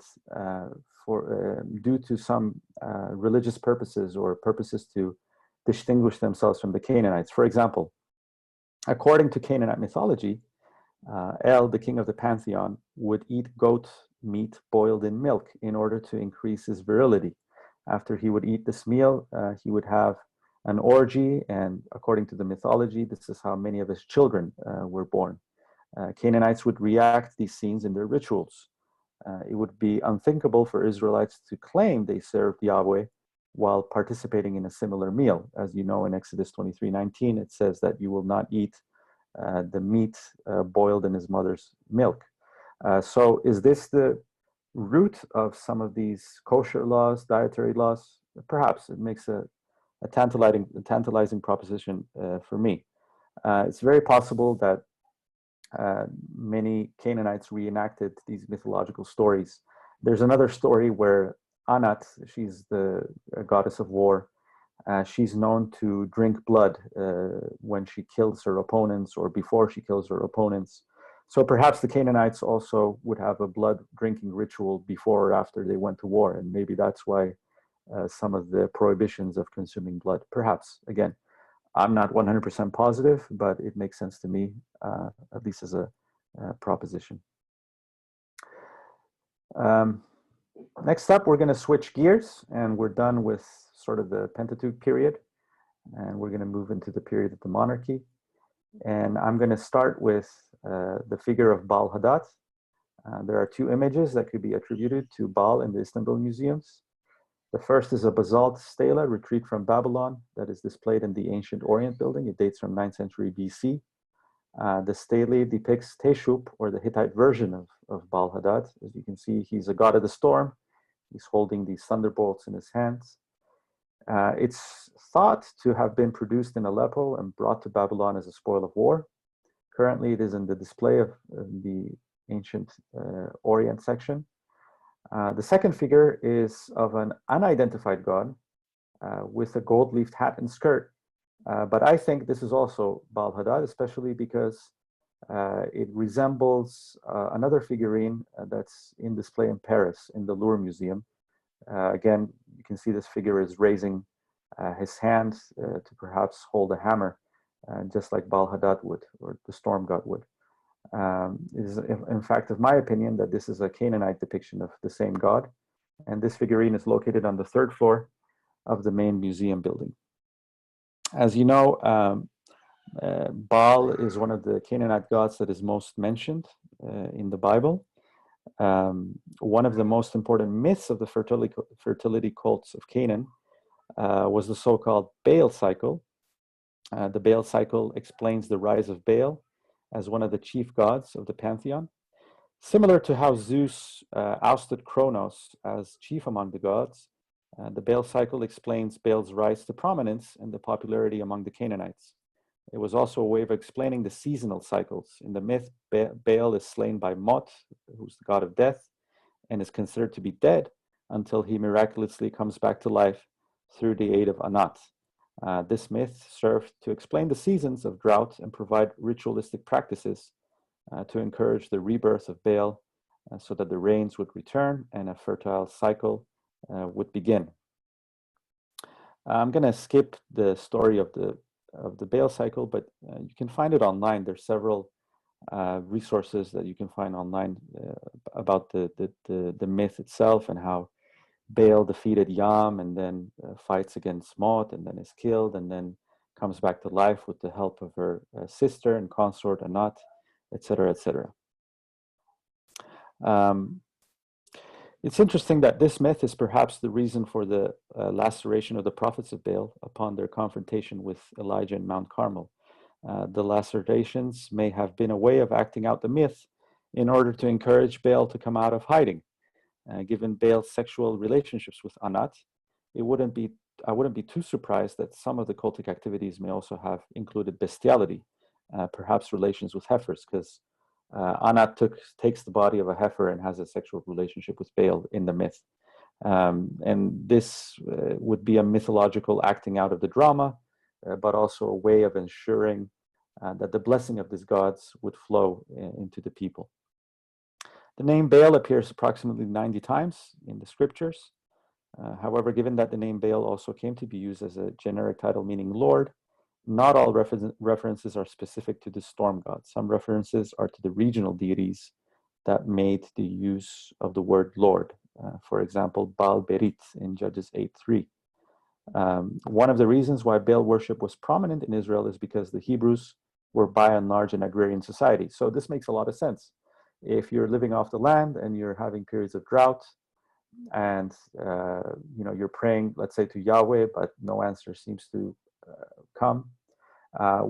due to some religious purposes or purposes to distinguish themselves from the Canaanites. For example, according to Canaanite mythology, El, the king of the pantheon, would eat goat meat boiled in milk in order to increase his virility. After he would eat this meal, he would have an orgy, and according to the mythology, this is how many of his children were born. Canaanites would react to these scenes in their rituals. It would be unthinkable for Israelites to claim they served Yahweh while participating in a similar meal. As you know, in Exodus 23:19, it says that you will not eat the meat boiled in his mother's milk. So is this the root of some of these kosher laws, dietary laws? Perhaps it makes a a tantalizing proposition for me. It's very possible that many Canaanites reenacted these mythological stories. There's another story where Anat, she's the goddess of war, she's known to drink blood when she kills her opponents or before she kills her opponents. So perhaps the Canaanites also would have a blood drinking ritual before or after they went to war. And maybe that's why some of the prohibitions of consuming blood, perhaps, again, I'm not 100% positive, but it makes sense to me, at least as a proposition. Next up, we're going to switch gears, and we're done with sort of the Pentateuch period, and we're going to move into the period of the monarchy. And I'm going to start with the figure of Baal Hadad. There are two images that could be attributed to Baal in the Istanbul museums. The first is a basalt stela retrieved from Babylon that is displayed in the ancient Orient building. It dates from 9th century BC. The stele depicts Teshub, or the Hittite version of Baal Hadad. As you can see, he's a god of the storm. He's holding these thunderbolts in his hands. It's thought to have been produced in Aleppo and brought to Babylon as a spoil of war. Currently, it is in the display of the ancient Orient section. The second figure is of an unidentified god with a gold-leafed hat and skirt. But I think this is also Baal Hadad, especially because it resembles another figurine that's in display in Paris in the Louvre Museum. Again, you can see this figure is raising his hand to perhaps hold a hammer, just like Baal Hadad would, or the storm god would. It is, in fact, of my opinion, that this is a Canaanite depiction of the same god. And this figurine is located on the third floor of the main museum building. As you know, Baal is one of the Canaanite gods that is most mentioned in the Bible. One of the most important myths of the fertility cults of Canaan was the so-called Baal cycle. The Baal cycle explains the rise of Baal as one of the chief gods of the pantheon. Similar to how Zeus ousted Kronos as chief among the gods, the Baal cycle explains Baal's rise to prominence and the popularity among the Canaanites. It was also a way of explaining the seasonal cycles. In the myth, Baal is slain by Mot, who's the god of death, and is considered to be dead until he miraculously comes back to life through the aid of Anat. This myth served to explain the seasons of drought and provide ritualistic practices to encourage the rebirth of Baal so that the rains would return and a fertile cycle would begin. I'm going to skip the story of the Baal cycle, but you can find it online. There's several resources that you can find online about the myth itself and how Baal defeated Yam and then fights against Mot and then is killed and then comes back to life with the help of her sister and consort Anat, etc., etc. It's interesting that this myth is perhaps the reason for the laceration of the prophets of Baal upon their confrontation with Elijah in Mount Carmel. The lacerations may have been a way of acting out the myth in order to encourage Baal to come out of hiding. Given Baal's sexual relationships with Anat, I wouldn't be too surprised that some of the cultic activities may also have included bestiality, perhaps relations with heifers, because Anat takes the body of a heifer and has a sexual relationship with Baal in the myth. And this would be a mythological acting out of the drama, but also a way of ensuring that the blessing of these gods would flow into the people. The name Baal appears approximately 90 times in the scriptures. However, given that the name Baal also came to be used as a generic title meaning Lord, not all references are specific to the storm god. Some references are to the regional deities that made the use of the word Lord. For example, Baal Berit in Judges 8:3. One of the reasons why Baal worship was prominent in Israel is because the Hebrews were by and large an agrarian society. So this makes a lot of sense. If you're living off the land and you're having periods of drought and you're praying, let's say, to Yahweh, but no answer seems to come,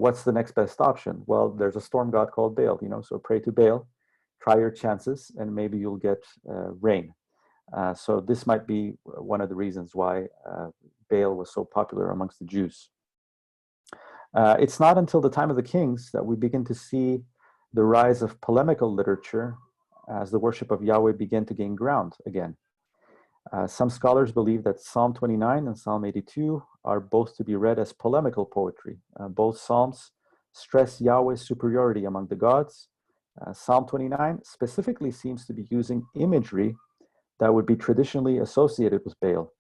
what's the next best option? Well, there's a storm god called Baal, so pray to Baal, try your chances, and maybe you'll get rain. So this might be one of the reasons why Baal was so popular amongst the Jews. It's not until the time of the kings that we begin to see the rise of polemical literature as the worship of Yahweh began to gain ground again. Some scholars believe that Psalm 29 and Psalm 82 are both to be read as polemical poetry. Both psalms stress Yahweh's superiority among the gods. Psalm 29 specifically seems to be using imagery that would be traditionally associated with Baal.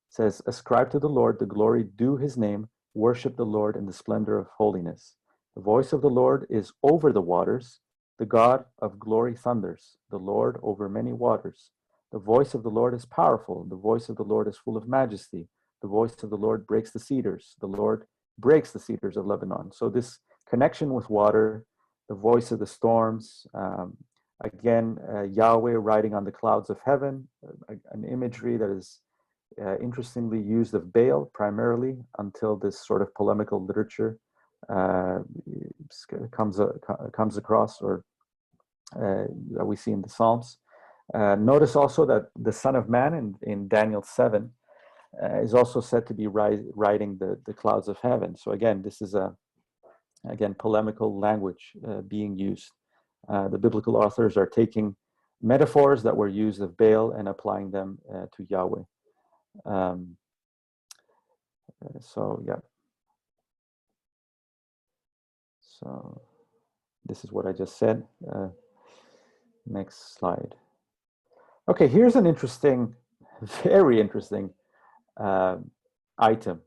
It says, "Ascribe to the Lord the glory due his name, worship the Lord in the splendor of holiness. The voice of the Lord is over the waters, the God of glory thunders, the Lord over many waters. The voice of the Lord is powerful, the voice of the Lord is full of majesty. The voice of the Lord breaks the cedars, the Lord breaks the cedars of Lebanon." So this connection with water, the voice of the storms, Yahweh riding on the clouds of heaven, an imagery that is interestingly used of Baal primarily until this sort of polemical literature comes across, or that we see in the Psalms. Notice also that the Son of Man in Daniel 7 is also said to be riding the clouds of heaven. So again, this is again polemical language being used. The biblical authors are taking metaphors that were used of Baal and applying them to Yahweh. So this is what I just said. Next slide. Okay, here's an interesting, very interesting item.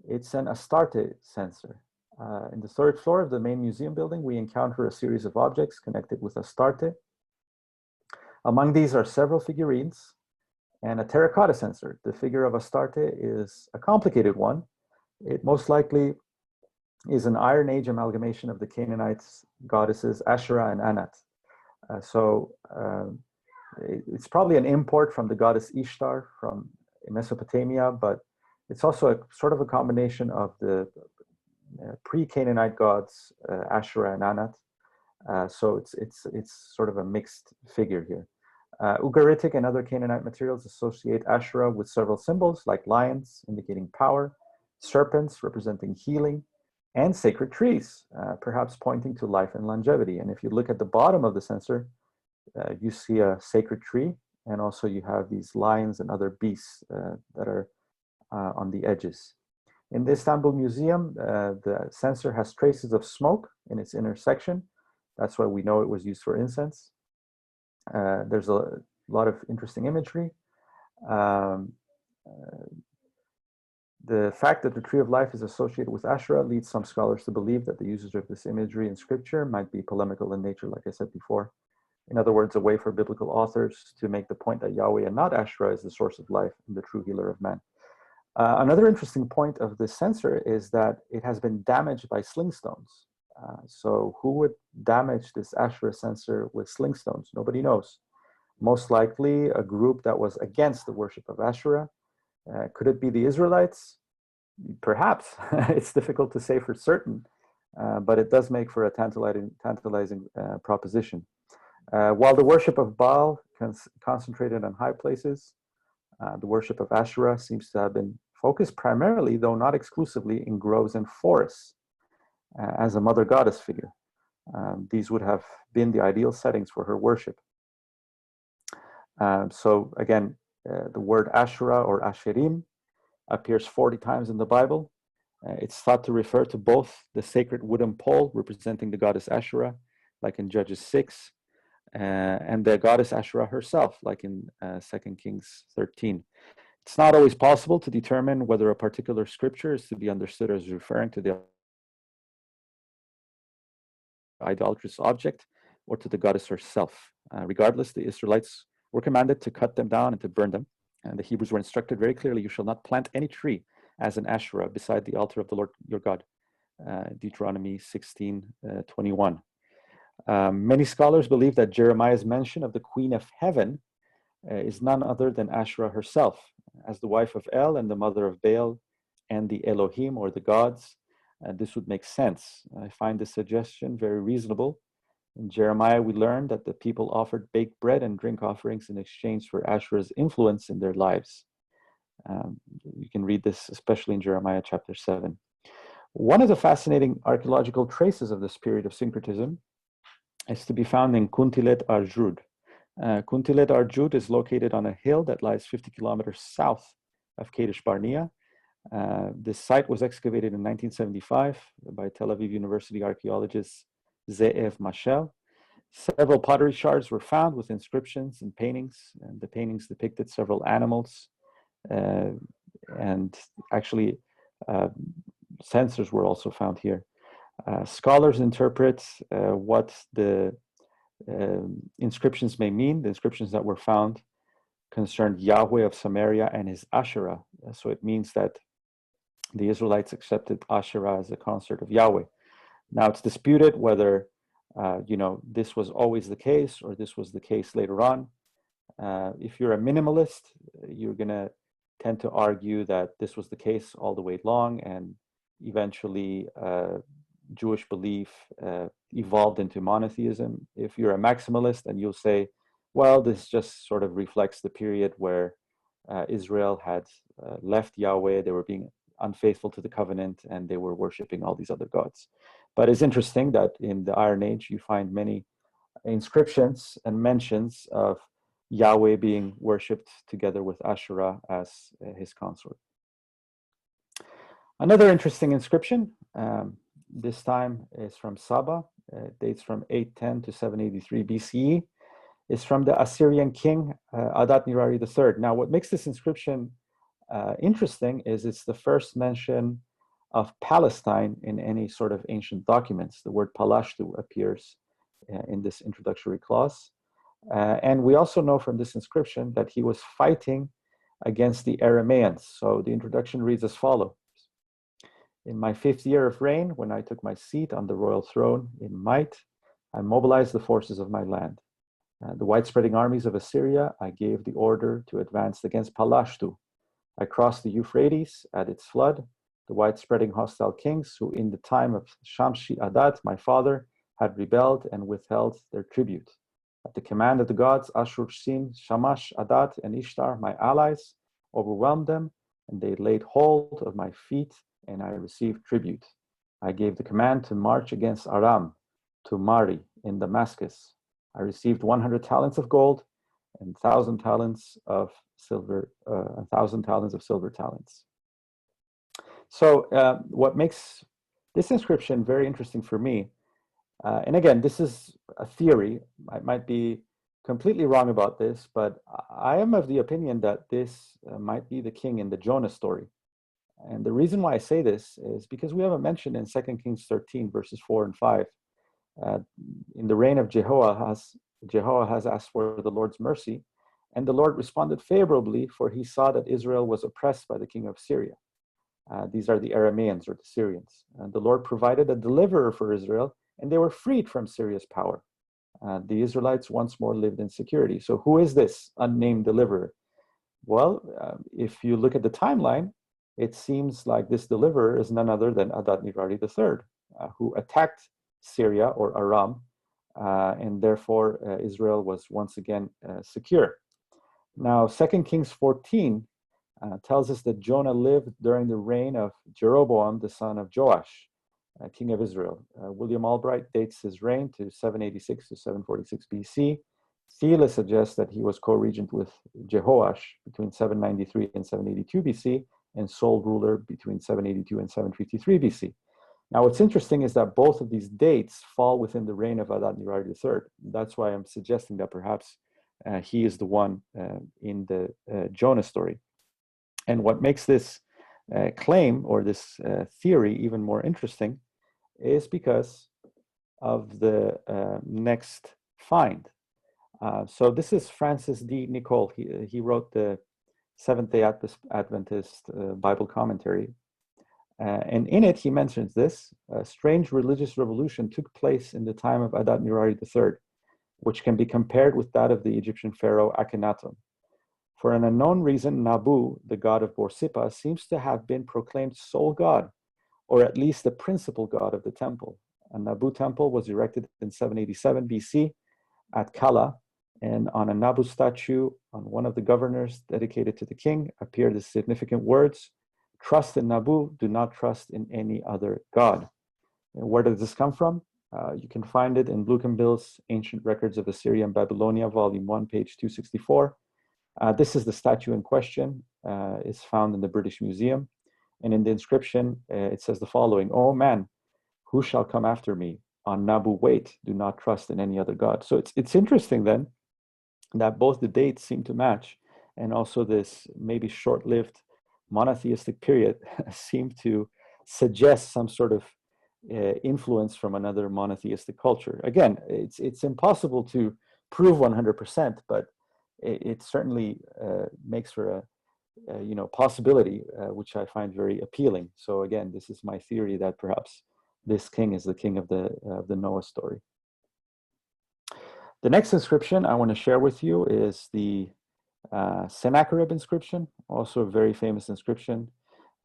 It's an Astarte censer. In the third floor of the main museum building, we encounter a series of objects connected with Astarte. Among these are several figurines and a terracotta censer. The figure of Astarte is a complicated one. It most likely is an Iron Age amalgamation of the Canaanites' goddesses Asherah and Anat. It's probably an import from the goddess Ishtar from Mesopotamia, but it's also a sort of a combination of the pre-Canaanite gods Asherah and Anat. So it's sort of a mixed figure here. Ugaritic and other Canaanite materials associate Asherah with several symbols like lions indicating power, serpents representing healing, and sacred trees, perhaps pointing to life and longevity. And if you look at the bottom of the censer, you see a sacred tree, and also you have these lions and other beasts that are on the edges. In the Istanbul Museum, the censer has traces of smoke in its inner section. That's why we know it was used for incense. There's a lot of interesting imagery. The fact that the tree of life is associated with Asherah leads some scholars to believe that the usage of this imagery in scripture might be polemical in nature, like I said before. In other words, a way for biblical authors to make the point that Yahweh and not Asherah is the source of life and the true healer of man. Another interesting point of this censer is that it has been damaged by sling stones. So who would damage this Asherah censer with sling stones? Nobody knows. Most likely a group that was against the worship of Asherah. Could it be the Israelites? Perhaps. It's difficult to say for certain, but it does make for a tantalizing proposition. While the worship of Baal concentrated on high places, the worship of Asherah seems to have been focused primarily, though not exclusively, in groves and forests as a mother goddess figure. These would have been the ideal settings for her worship. So again, the word Asherah or Asherim appears 40 times in the Bible. It's thought to refer to both the sacred wooden pole representing the goddess Asherah, like in Judges 6, and the goddess Asherah herself, like in 2 Kings 13. It's not always possible to determine whether a particular scripture is to be understood as referring to the idolatrous object or to the goddess herself. Regardless, the Israelites were commanded to cut them down and to burn them. And the Hebrews were instructed very clearly, you shall not plant any tree as an Asherah beside the altar of the Lord your God. Deuteronomy 16:21. Many scholars believe that Jeremiah's mention of the Queen of Heaven is none other than Asherah herself, as the wife of El and the mother of Baal and the Elohim or the gods. This would make sense. I find this suggestion very reasonable. In Jeremiah, we learn that the people offered baked bread and drink offerings in exchange for Asherah's influence in their lives. You can read this, especially in Jeremiah chapter 7. One of the fascinating archaeological traces of this period of syncretism is to be found in Kuntilet Arjud. Kuntilet Arjud is located on a hill that lies 50 kilometers south of Kadesh Barnea. This site was excavated in 1975 by Tel Aviv University archaeologist Ze'ev Mashel. Several pottery shards were found with inscriptions and paintings, and the paintings depicted several animals, and actually censers were also found here. Scholars interpret what the inscriptions may mean. The inscriptions that were found concerned Yahweh of Samaria and his Asherah. So it means that the Israelites accepted Asherah as a consort of Yahweh. Now it's disputed whether this was always the case or this was the case later on. If you're a minimalist, you're going to tend to argue that this was the case all the way along, and eventually Jewish belief evolved into monotheism. If you're a maximalist, and you'll say, well, this just sort of reflects the period where Israel had left Yahweh, they were being unfaithful to the covenant, and they were worshiping all these other gods. But it's interesting that in the Iron Age, you find many inscriptions and mentions of Yahweh being worshipped together with Asherah as his consort. Another interesting inscription, this time is from Saba, dates from 810 to 783 BCE, is from the Assyrian king Adat-Nirari III. Now, what makes this inscription interesting is it's the first mention of Palestine in any sort of ancient documents. The word Palashtu appears in this introductory clause. And we also know from this inscription that he was fighting against the Arameans. So the introduction reads as follows. In my 5th year of reign, when I took my seat on the royal throne in might, I mobilized the forces of my land. The widespreading armies of Assyria, I gave the order to advance against Palashtu. I crossed the Euphrates at its flood. The widespreading hostile kings who in the time of Shamshi Adad, my father, had rebelled and withheld their tribute. At the command of the gods, Ashur-Sin, Shamash, Adad, and Ishtar, my allies, overwhelmed them, and they laid hold of my feet, and I received tribute. I gave the command to march against Aram, to Mari in Damascus. I received 100 talents of gold and 1,000 talents of silver, 1,000 talents of silver talents. So what makes this inscription very interesting for me, and again, this is a theory. I might be completely wrong about this, but I am of the opinion that this might be the king in the Jonah story. And the reason why I say this is because we have a mention in 2 Kings 13, verses 4 and 5. In the reign of Jehoahaz asked for the Lord's mercy, and the Lord responded favorably, for he saw that Israel was oppressed by the king of Syria. These are the Arameans or the Syrians. The Lord provided a deliverer for Israel, and they were freed from Syria's power. The Israelites once more lived in security. So who is this unnamed deliverer? Well, if you look at the timeline, it seems like this deliverer is none other than Adat-Nirari III, who attacked Syria or Aram, and therefore Israel was once again secure. Now, 2 Kings 14 tells us that Jonah lived during the reign of Jeroboam, the son of Joash, king of Israel. William Albright dates his reign to 786 to 746 BC. Thiele suggests that he was co-regent with Jehoash between 793 and 782 BC, and sole ruler between 782 and 753 BC. Now, what's interesting is that both of these dates fall within the reign of Adat-Nirari III. That's why I'm suggesting that perhaps he is the one in the Jonah story. And what makes this claim or this theory even more interesting is because of the next find. So this is Francis D. Nicole. He wrote the Seventh-day Adventist Bible commentary. And in it, he mentions this. A strange religious revolution took place in the time of Adat-Nirari III, which can be compared with that of the Egyptian pharaoh Akhenaten. For an unknown reason, Nabu, the god of Borsippa, seems to have been proclaimed sole god, or at least the principal god of the temple. A Nabu temple was erected in 787 BC at Kala, And on a Nabu statue, on one of the governors dedicated to the king, appear the significant words, "Trust in Nabu, do not trust in any other god." And where does this come from? You can find it in Blukenbill's Ancient Records of Assyria and Babylonia, Volume 1, page 264. This is the statue in question. It's found in the British Museum. And in the inscription, it says the following: "Oh man, who shall come after me? On Nabu wait, do not trust in any other god." So it's interesting then that both the dates seem to match, and also this maybe short-lived monotheistic period seem to suggest some sort of influence from another monotheistic culture. Again, it's impossible to prove 100%, but it certainly makes for a possibility, which I find very appealing. So again, this is my theory that perhaps this king is the king of the Noah story. The next inscription I want to share with you is the Sennacherib inscription, also a very famous inscription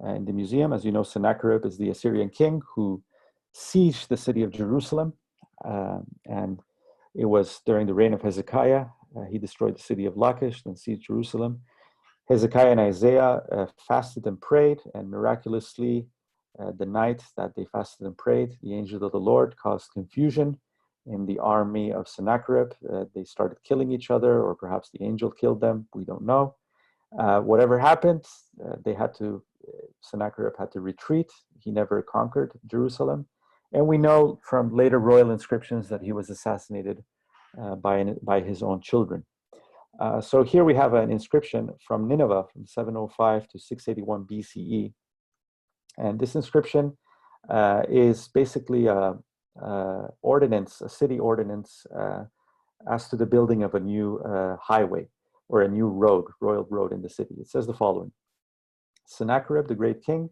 in the museum. As you know, Sennacherib is the Assyrian king who sieged the city of Jerusalem, and it was during the reign of Hezekiah. He destroyed the city of Lachish, then sieged Jerusalem. Hezekiah and Isaiah fasted and prayed, and miraculously, the night that they fasted and prayed, the angel of the Lord caused confusion in the army of Sennacherib. They started killing each other, or perhaps the angel killed them. We don't know. Whatever happened, Sennacherib had to retreat. He never conquered Jerusalem. And we know from later royal inscriptions that he was assassinated by his own children. So here we have an inscription from Nineveh from 705 to 681 BCE. And this inscription is basically a city ordinance as to the building of a new highway or a new royal road in the city. It says the following: "Sennacherib, the great king,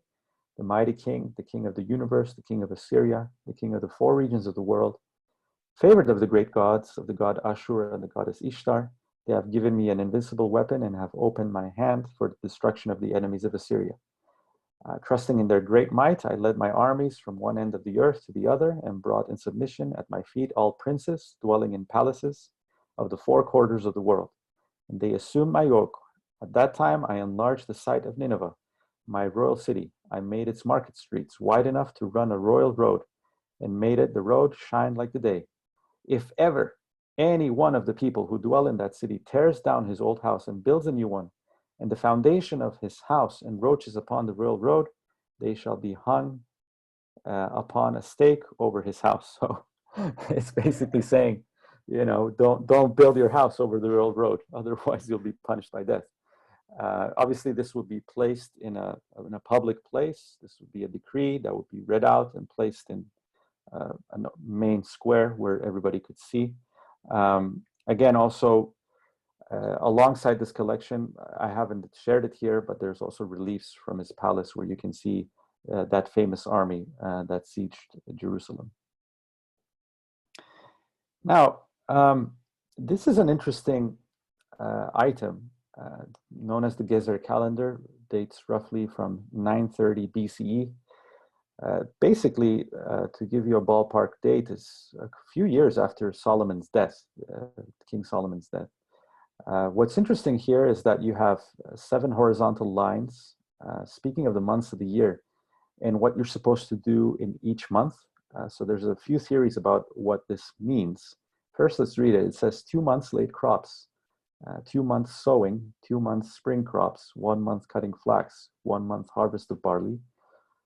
the mighty king, the king of the universe, the king of Assyria, the king of the four regions of the world, favored of the great gods, of the god Ashur and the goddess Ishtar, they have given me an invincible weapon and have opened my hand for the destruction of the enemies of Assyria. Trusting in their great might, I led my armies from one end of the earth to the other and brought in submission at my feet all princes dwelling in palaces of the four quarters of the world. And they assumed my yoke. At that time, I enlarged the site of Nineveh, my royal city. I made its market streets wide enough to run a royal road and made the road shine like the day. If ever any one of the people who dwell in that city tears down his old house and builds a new one, and the foundation of his house encroaches upon the royal road, they shall be hung upon a stake over his house." So it's basically saying, don't build your house over the royal road, otherwise you'll be punished by death. Obviously, this would be placed in a public place. This would be a decree that would be read out and placed in a main square where everybody could see. Again, also, alongside this collection, I haven't shared it here, but there's also reliefs from his palace where you can see that famous army that sieged Jerusalem. Now, this is an interesting item known as the Gezer calendar, dates roughly from 930 BCE. Basically, to give you a ballpark date, is a few years after Solomon's death, King Solomon's death. What's interesting here is that you have 7 horizontal lines speaking of the months of the year and what you're supposed to do in each month. So there's a few theories about what this means. First, let's read it. It says 2 months late crops, 2 months sowing, 2 months spring crops, 1 month cutting flax, 1 month harvest of barley,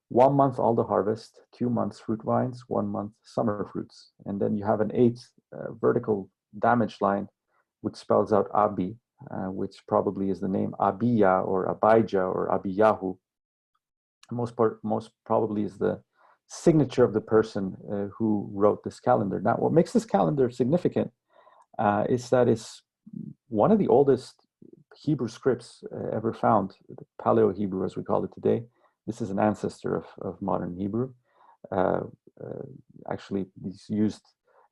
1 month all the harvest, 2 months fruit vines, 1 month summer fruits. And then you have an 8th vertical damage line, which spells out Abi, which probably is the name Abiya or Abijah or Abiyahu. Most probably is the signature of the person who wrote this calendar. Now, what makes this calendar significant is that it's one of the oldest Hebrew scripts ever found, Paleo-Hebrew as we call it today. This is an ancestor of modern Hebrew. Actually, it's used,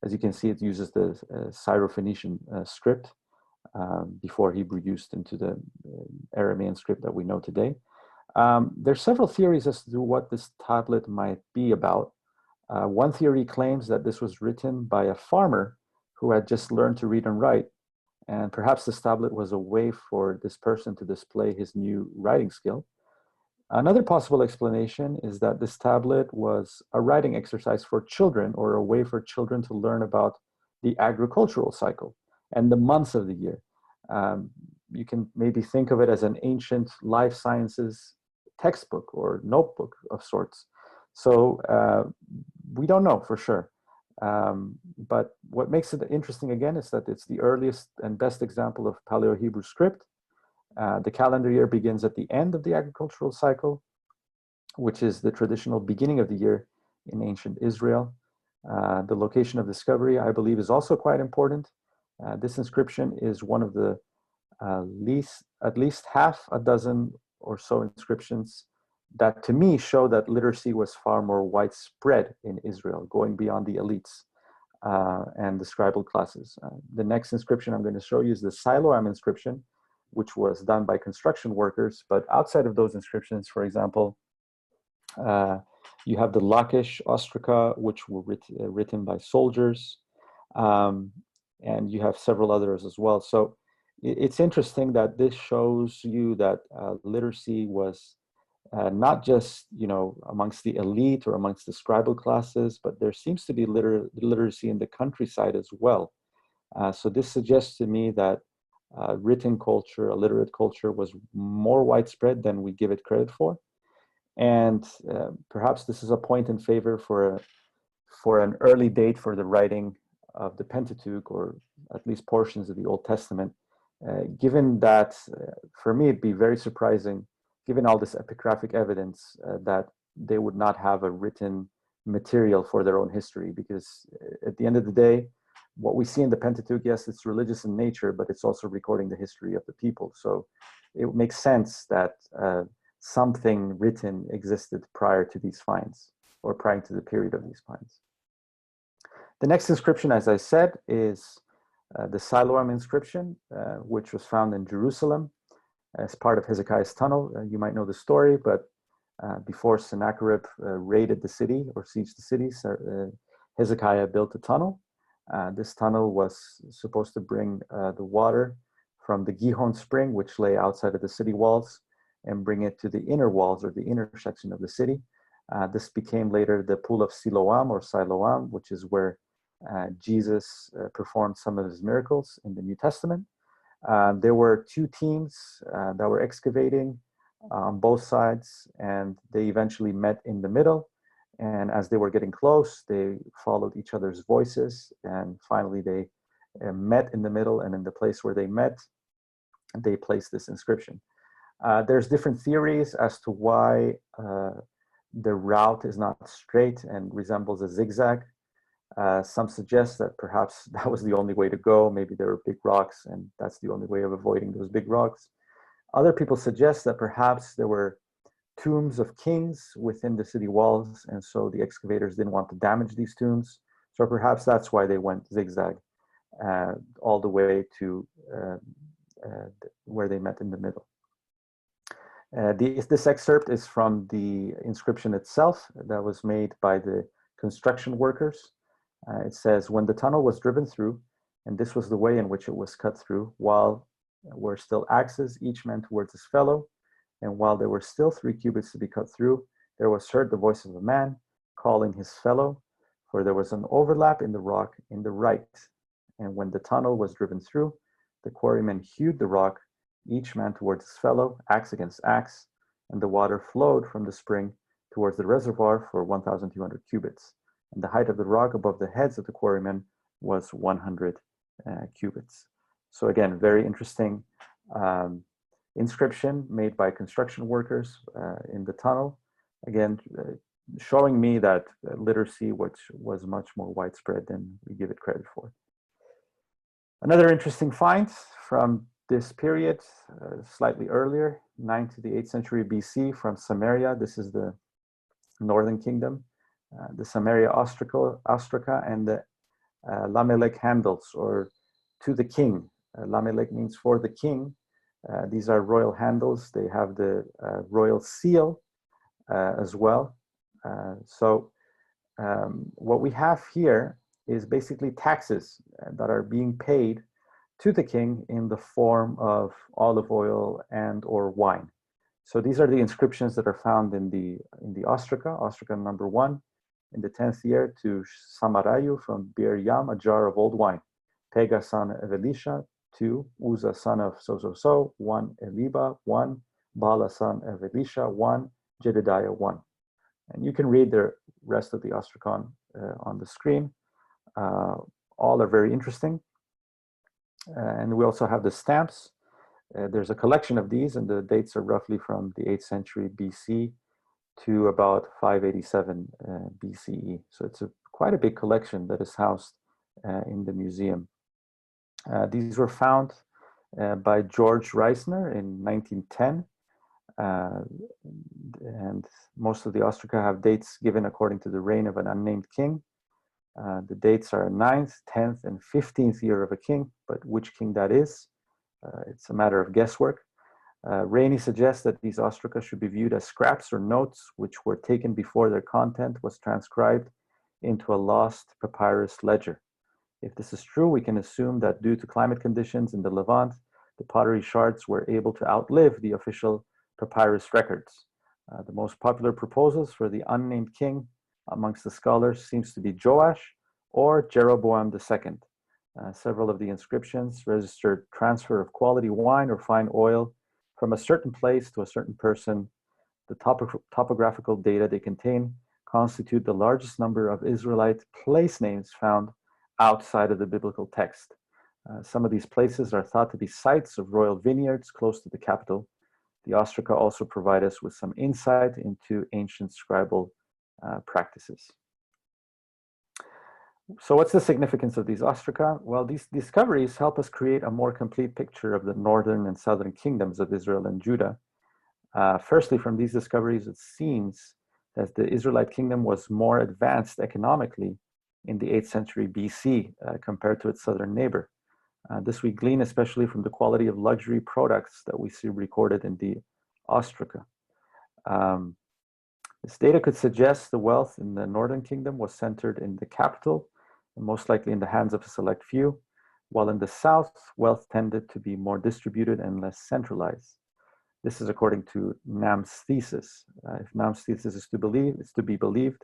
as you can see, it uses the Syro-Phoenician script before Hebrew used into the Aramean script that we know today. There's several theories as to what this tablet might be about. One theory claims that this was written by a farmer who had just learned to read and write, And perhaps this tablet was a way for this person to display his new writing skill. Another possible explanation is that this tablet was a writing exercise for children, or a way for children to learn about the agricultural cycle and the months of the year. You can maybe think of it as an ancient life sciences textbook or notebook of sorts. So we don't know for sure. But what makes it interesting again is that it's the earliest and best example of Paleo-Hebrew script. The calendar year begins at the end of the agricultural cycle, which is the traditional beginning of the year in ancient Israel. The location of discovery, I believe, is also quite important. This inscription is one of the at least half a dozen or so inscriptions that to me show that literacy was far more widespread in Israel, going beyond the elites and the scribal classes. The next inscription I'm going to show you is the Siloam inscription, which was done by construction workers. But outside of those inscriptions, for example, you have the Lachish ostraca, which were written by soldiers, and you have several others as well. So it's interesting that this shows you that literacy was not just, amongst the elite or amongst the scribal classes, but there seems to be literacy in the countryside as well. So this suggests to me that written culture, a literate culture, was more widespread than we give it credit for. And perhaps this is a point in favor for an early date for the writing of the Pentateuch, or at least portions of the Old Testament, given that, for me, it'd be very surprising, given all this epigraphic evidence, that they would not have a written material for their own history. Because at the end of the day, what we see in the Pentateuch, yes, it's religious in nature, but it's also recording the history of the people. So it makes sense that something written existed prior to these finds, or prior to the period of these finds. The next inscription, as I said, is the Siloam inscription, which was found in Jerusalem as part of Hezekiah's tunnel. You might know the story, but before Sennacherib raided the city or sieged the city, Hezekiah built a tunnel. This tunnel was supposed to bring the water from the Gihon spring, which lay outside of the city walls, and bring it to the inner walls, or the intersection of the city. This became later the pool of Siloam or Siloam, which is where Jesus performed some of his miracles in the New Testament. There were two teams that were excavating on both sides, and they eventually met in the middle. And as they were getting close, they followed each other's voices, and finally they met in the middle, and in the place where they met, they placed this inscription. There's different theories as to why the route is not straight and resembles a zigzag. Some suggest that perhaps that was the only way to go. Maybe there were big rocks, and that's the only way of avoiding those big rocks. Other people suggest that perhaps there were tombs of kings within the city walls, and so the excavators didn't want to damage these tombs. So perhaps that's why they went zigzag all the way to where they met in the middle. This excerpt is from the inscription itself that was made by the construction workers. It says, "When the tunnel was driven through, and this was the way in which it was cut through, while were still axes, each man towards his fellow, and while there were still 3 cubits to be cut through, there was heard the voice of a man calling his fellow, for there was an overlap in the rock in the right. And when the tunnel was driven through, the quarrymen hewed the rock, each man towards his fellow, axe against axe, and the water flowed from the spring towards the reservoir for 1,200 cubits. And the height of the rock above the heads of the quarrymen was 100 cubits." So again, very interesting inscription made by construction workers in the tunnel. Again, showing me that literacy was much more widespread than we give it credit for. Another interesting find from this period, slightly earlier, 9th to the 8th century BC, from Samaria. This is the northern kingdom. The Samaria ostraca and the Lamelech handles, or to the king. Lamelech means for the king. These are royal handles. They have the royal seal as well. So what we have here is basically taxes that are being paid to the king in the form of olive oil and or wine. So these are the inscriptions that are found in the ostraca number 1, in the 10th year, to Samarayu from Bir Yam, a jar of old wine. Pega son of Elisha, 2. Uza son of so, 1. Eliba, 1. Bala son of Elisha, 1. Jedediah, 1. And you can read the rest of the ostracon on the screen. All are very interesting. And we also have the stamps. There's a collection of these, and the dates are roughly from the 8th century BC to about 587 BCE. So it's quite a big collection that is housed in the museum. These were found by George Reisner in 1910. And most of the ostraca have dates given according to the reign of an unnamed king. The dates are 9th, 10th, and 15th year of a king, but which king that is, it's a matter of guesswork. Rainey suggests that these ostraca should be viewed as scraps or notes which were taken before their content was transcribed into a lost papyrus ledger. If this is true, we can assume that due to climate conditions in the Levant, the pottery shards were able to outlive the official papyrus records. The most popular proposals for the unnamed king amongst the scholars seems to be Joash or Jeroboam II. Several of the inscriptions registered transfer of quality wine or fine oil from a certain place to a certain person. The topographical data they contain constitute the largest number of Israelite place names found outside of the biblical text. Some of these places are thought to be sites of royal vineyards close to the capital. The ostraca also provide us with some insight into ancient scribal practices. So what's the significance of these ostraca? Well, these discoveries help us create a more complete picture of the northern and southern kingdoms of Israel and Judah. Firstly, from these discoveries, it seems that the Israelite kingdom was more advanced economically in the 8th century BC compared to its southern neighbor. This we glean especially from the quality of luxury products that we see recorded in the ostraca. This data could suggest the wealth in the northern kingdom was centered in the capital, and most likely in the hands of a select few, while in the south, wealth tended to be more distributed and less centralized. This is according to Nam's thesis. If Nam's thesis is to be believed,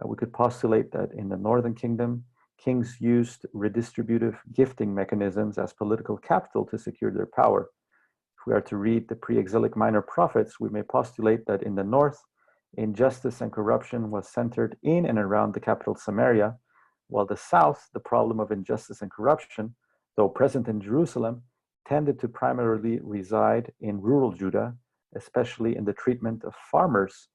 we could postulate that in the northern kingdom, kings used redistributive gifting mechanisms as political capital to secure their power. If we are to read the pre-exilic minor prophets, we may postulate that in the north, injustice and corruption was centered in and around the capital Samaria, while the south, the problem of injustice and corruption, though present in Jerusalem, tended to primarily reside in rural Judah, especially in the treatment of farmers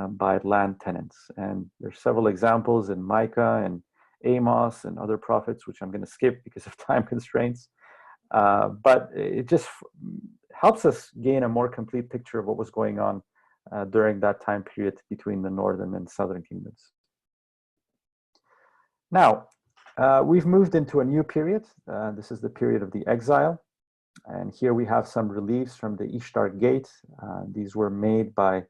by land tenants. And there's several examples in Micah and Amos and other prophets, which I'm going to skip because of time constraints. But it just helps us gain a more complete picture of what was going on during that time period between the northern and southern kingdoms. Now, we've moved into a new period. This is the period of the exile. And here we have some reliefs from the Ishtar Gate. These were made by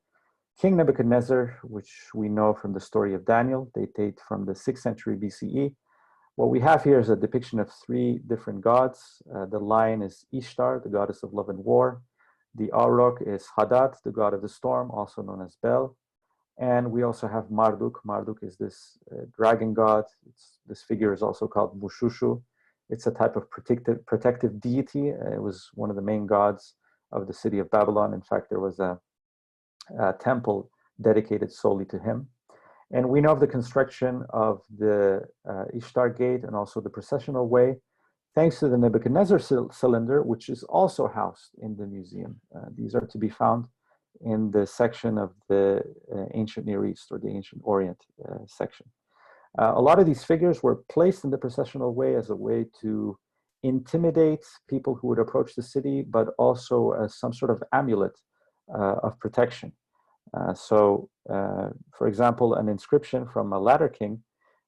King Nebuchadnezzar, which we know from the story of Daniel. They date from the 6th century BCE. What we have here is a depiction of 3 different gods. The lion is Ishtar, the goddess of love and war. The Auroch is Hadad, the god of the storm, also known as Baal. And we also have Marduk. Marduk is this dragon god. This figure is also called Mushushu. It's a type of protective deity. It was one of the main gods of the city of Babylon. In fact, there was a temple dedicated solely to him. And we know of the construction of the Ishtar Gate and also the processional way, thanks to the Nebuchadnezzar cylinder, which is also housed in the museum. These are to be found in the section of the ancient Near East, or the ancient Orient section. A lot of these figures were placed in the processional way as a way to intimidate people who would approach the city, but also as some sort of amulet of protection. For example, an inscription from a latter king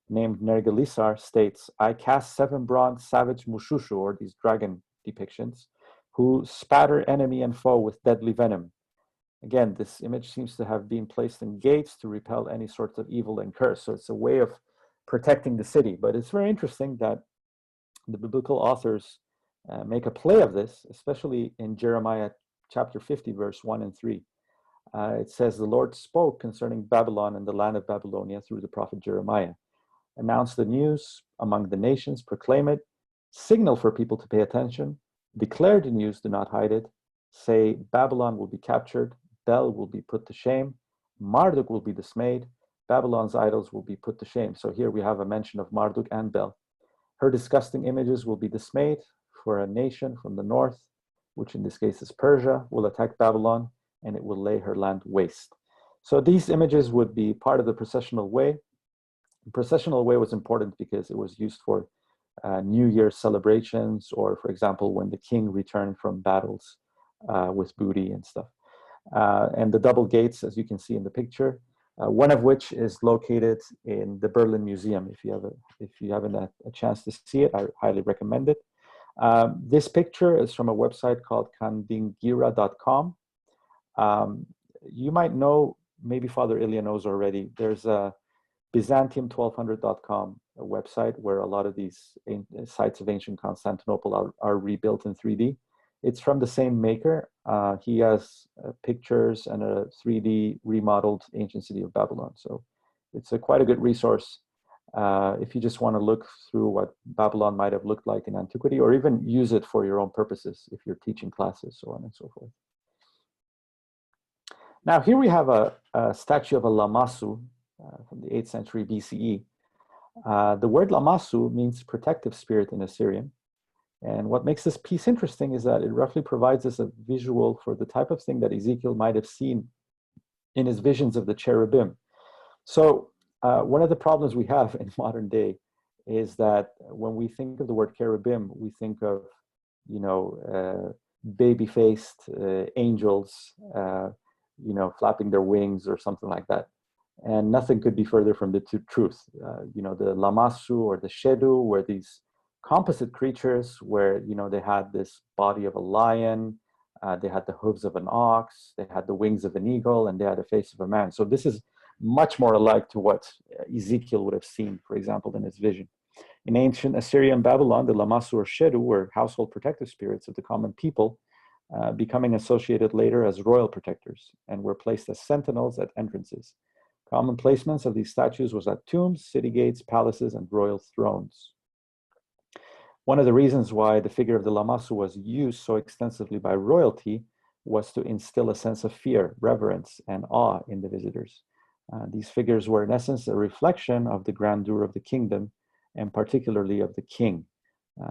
named Nergalisar states, "I cast 7 bronze savage Mushushu," or these dragon depictions, "who spatter enemy and foe with deadly venom." Again, this image seems to have been placed in gates to repel any sorts of evil and curse. So it's a way of protecting the city. But it's very interesting that the biblical authors make a play of this, especially in Jeremiah chapter 50, verse 1 and 3. It says, the Lord spoke concerning Babylon and the land of Babylonia through the prophet Jeremiah. Announce the news among the nations, proclaim it, signal for people to pay attention, declare the news, do not hide it. Say, Babylon will be captured, Bel will be put to shame, Marduk will be dismayed, Babylon's idols will be put to shame. So here we have a mention of Marduk and Bel. Her disgusting images will be dismayed, for a nation from the north, which in this case is Persia, will attack Babylon, and it will lay her land waste. So these images would be part of the processional way. The processional way was important because it was used for New Year celebrations, or for example, when the king returned from battles with booty and stuff. And the double gates, as you can see in the picture, one of which is located in the Berlin Museum. If you haven't a chance to see it, I highly recommend it. This picture is from a website called kandingira.com. You might know, maybe Father Ilya knows already, there's a Byzantium1200.com website where a lot of these sites of ancient Constantinople are rebuilt in 3D. It's from the same maker. He has pictures and a 3D remodeled ancient city of Babylon. So it's quite a good resource if you just want to look through what Babylon might have looked like in antiquity, or even use it for your own purposes if you're teaching classes, so on and so forth. Now here we have a statue of a Lamassu from the 8th century BCE. The word Lamassu means protective spirit in Assyrian. And what makes this piece interesting is that it roughly provides us a visual for the type of thing that Ezekiel might have seen in his visions of the cherubim. So one of the problems we have in modern day is that when we think of the word cherubim, we think of, you know, baby-faced angels, you know, flapping their wings or something like that. And nothing could be further from the truth. You know, the Lamassu or the Shedu were these composite creatures where, you know, they had this body of a lion, they had the hooves of an ox, they had the wings of an eagle, and they had the face of a man. So this is much more alike to what Ezekiel would have seen, for example, in his vision. In ancient Assyria and Babylon, the Lamassu or Shedu were household protective spirits of the common people, becoming associated later as royal protectors, and were placed as sentinels at entrances. Common placements of these statues was at tombs, city gates, palaces, and royal thrones. One of the reasons why the figure of the Lamassu was used so extensively by royalty was to instill a sense of fear, reverence, and awe in the visitors. These figures were in essence a reflection of the grandeur of the kingdom, and particularly of the king.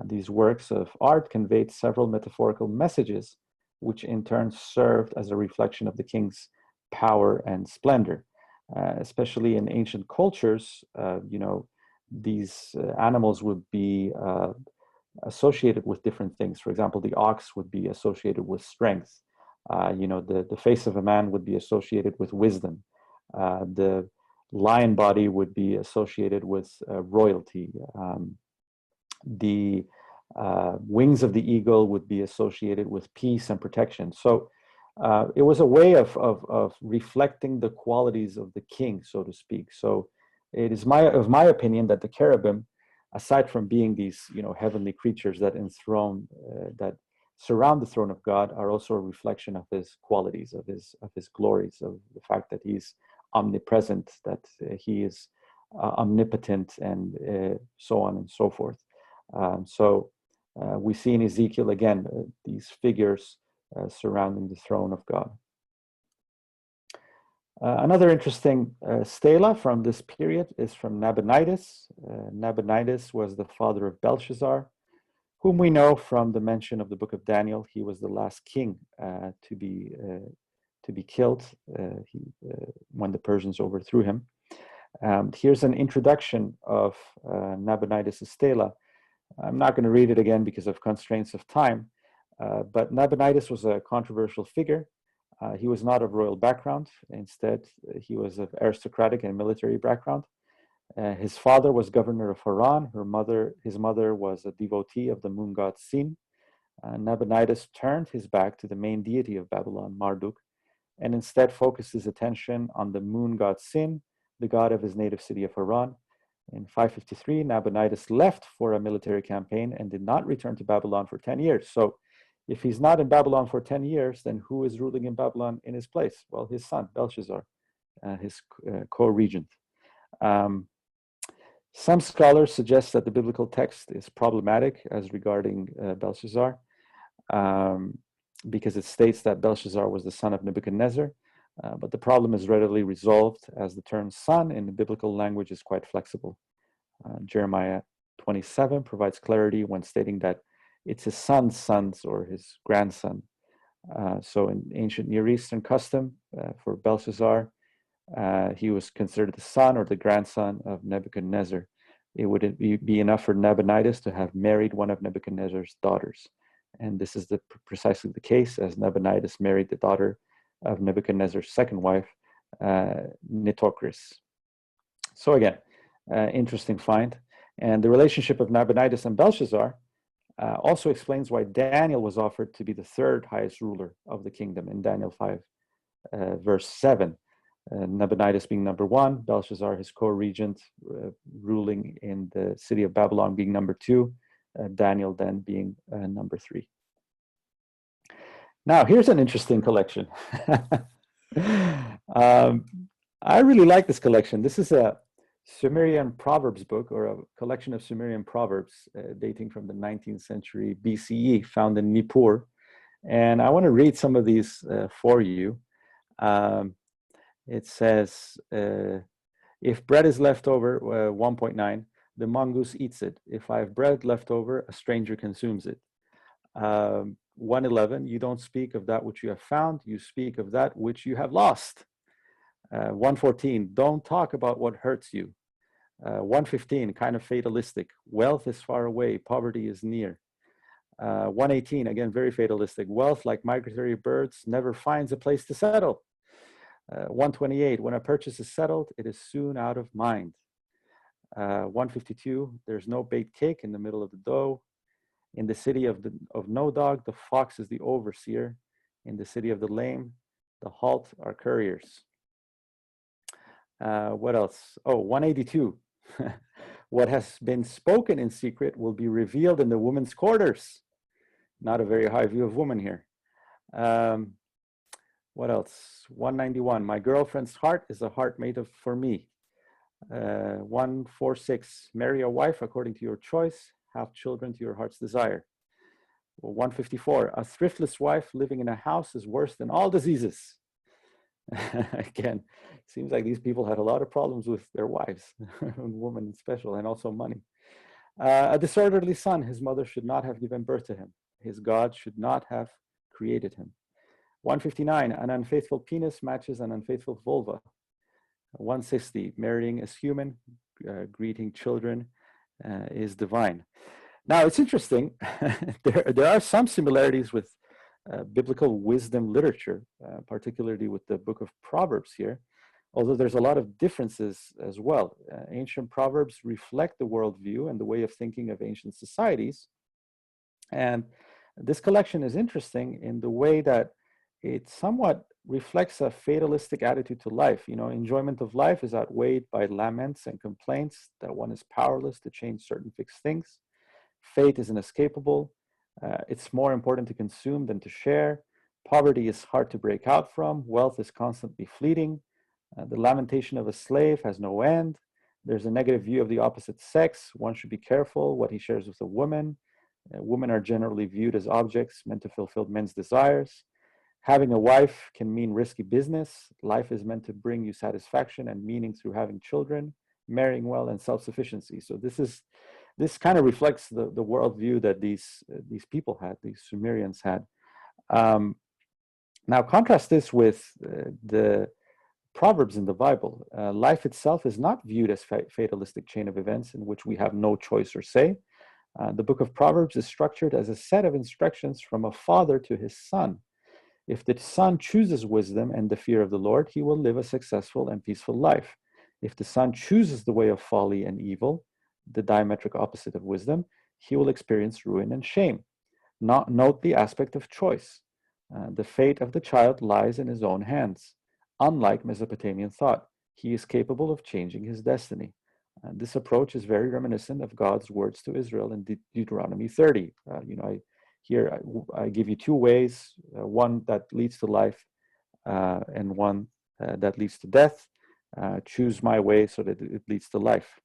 These works of art conveyed several metaphorical messages, which in turn served as a reflection of the king's power and splendor. Especially in ancient cultures, you know, these animals would be associated with different things. For example, the ox would be associated with strength. You know, the face of a man would be associated with wisdom. The lion body would be associated with royalty. The wings of the eagle would be associated with peace and protection. So it was a way of reflecting the qualities of the king, so to speak. So it is of my opinion that the cherubim, aside from being these, you know, heavenly creatures that enthrone, that surround the throne of God, are also a reflection of his qualities, of his glories, of the fact that he's omnipresent, that he is omnipotent, and so on and so forth. So we see in Ezekiel again these figures surrounding the throne of God. Another interesting stela from this period is from Nabonidus. Nabonidus was the father of Belshazzar, whom we know from the mention of the book of Daniel. He was the last king to be killed when the Persians overthrew him. Here's an introduction of Nabonidus' stela. I'm not going to read it again because of constraints of time, but Nabonidus was a controversial figure. He was not of royal background. Instead, he was of aristocratic and military background. His father was governor of Haran. His mother was a devotee of the moon god Sin. Nabonidus turned his back to the main deity of Babylon, Marduk, and instead focused his attention on the moon god Sin, the god of his native city of Haran, In 553, Nabonidus left for a military campaign and did not return to Babylon for 10 years. So if he's not in Babylon for 10 years, then who is ruling in Babylon in his place? Well, his son, Belshazzar, his co-regent. Some scholars suggest that the biblical text is problematic as regarding Belshazzar, because it states that Belshazzar was the son of Nebuchadnezzar, but the problem is readily resolved as the term son in the biblical language is quite flexible. Jeremiah 27 provides clarity when stating that it's his son's sons or his grandson. So in ancient Near Eastern custom for Belshazzar, he was considered the son or the grandson of Nebuchadnezzar. It would be enough for Nabonidus to have married one of Nebuchadnezzar's daughters. And this is precisely the case, as Nabonidus married the daughter of Nebuchadnezzar's second wife, Nitocris. So again, interesting find. And the relationship of Nabonidus and Belshazzar also explains why Daniel was offered to be the third highest ruler of the kingdom in Daniel 5, verse 7. Nabonidus being number one, Belshazzar, his co-regent, ruling in the city of Babylon, being number two, Daniel then being number three. Now, here's an interesting collection. I really like this collection. This is a Sumerian Proverbs book, or a collection of Sumerian Proverbs dating from the 19th century BCE, found in Nippur. And I want to read some of these for you. It says, if bread is left over, 1.9, the mongoose eats it. If I have bread left over, a stranger consumes it. 111, you don't speak of that which you have found, you speak of that which you have lost. 114, don't talk about what hurts you. 115, kind of fatalistic, wealth is far away, poverty is near. 118, again, very fatalistic, wealth, like migratory birds, never finds a place to settle. 128, when a purchase is settled, it is soon out of mind. 152, there's no baked cake in the middle of the dough. In the city of no dog, the fox is the overseer. In the city of the lame, the halt are couriers. What else? Oh, 182. What has been spoken in secret will be revealed in the woman's quarters. Not a very high view of woman here. What else? 191. My girlfriend's heart is a heart made for me. 146. Marry a wife according to your choice. Have children to your heart's desire. 154. A thriftless wife living in a house is worse than all diseases. Again, seems like these people had a lot of problems with their wives, women special, and also money. A disorderly son, his mother should not have given birth to him. His God should not have created him. 159, an unfaithful penis matches an unfaithful vulva. 160, marrying is human, greeting children is divine. Now, it's interesting. there are some similarities with biblical wisdom literature, particularly with the book of Proverbs here, although there's a lot of differences as well. Ancient Proverbs reflect the worldview and the way of thinking of ancient societies. And this collection is interesting in the way that it somewhat reflects a fatalistic attitude to life. You know, enjoyment of life is outweighed by laments and complaints that one is powerless to change certain fixed things. Fate is inescapable. It's more important to consume than to share. Poverty is hard to break out from. Wealth is constantly fleeting. The lamentation of a slave has no end. There's a negative view of the opposite sex. One should be careful what he shares with a woman. Women are generally viewed as objects meant to fulfill men's desires. Having a wife can mean risky business. Life is meant to bring you satisfaction and meaning through having children, marrying well, and self-sufficiency. So this kind of reflects the worldview that these people had, these Sumerians had. Now contrast this with the Proverbs in the Bible. Life itself is not viewed as fatalistic chain of events in which we have no choice or say. The book of Proverbs is structured as a set of instructions from a father to his son. If the son chooses wisdom and the fear of the Lord, he will live a successful and peaceful life. If the son chooses the way of folly and evil, the diametric opposite of wisdom, he will experience ruin and shame. Note the aspect of choice. The fate of the child lies in his own hands. Unlike Mesopotamian thought, he is capable of changing his destiny. This approach is very reminiscent of God's words to Israel in Deuteronomy 30. I give you two ways, one that leads to life and one that leads to death. Choose my way so that it leads to life.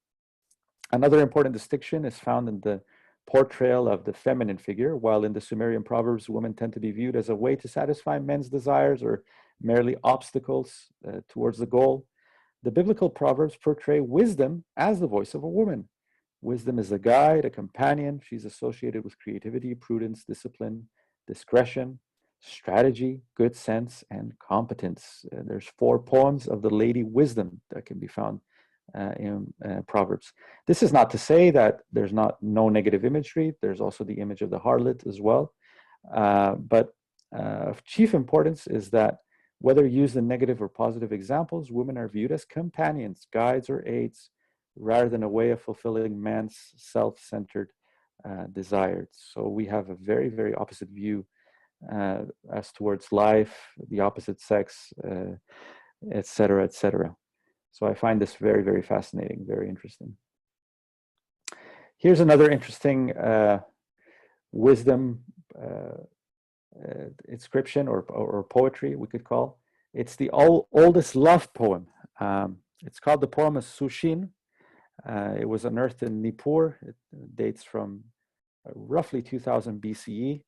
Another important distinction is found in the portrayal of the feminine figure. While in the Sumerian proverbs, women tend to be viewed as a way to satisfy men's desires or merely obstacles towards the goal, the biblical proverbs portray wisdom as the voice of a woman. Wisdom is a guide, a companion. She's associated with creativity, prudence, discipline, discretion, strategy, good sense, and competence. There's 4 poems of the Lady Wisdom that can be found in Proverbs. This is not to say that there's no negative imagery. There's also the image of the harlot as well. But of chief importance is that whether used in negative or positive examples, women are viewed as companions, guides, or aids, rather than a way of fulfilling man's self-centered desires. So we have a very, very opposite view as towards life, the opposite sex, etc., etc. So I find this very, very fascinating, very interesting. Here's another interesting wisdom inscription or poetry, we could call. It's the oldest love poem. It's called the poem of Sushin. It was unearthed in Nippur. It dates from roughly 2000 BCE.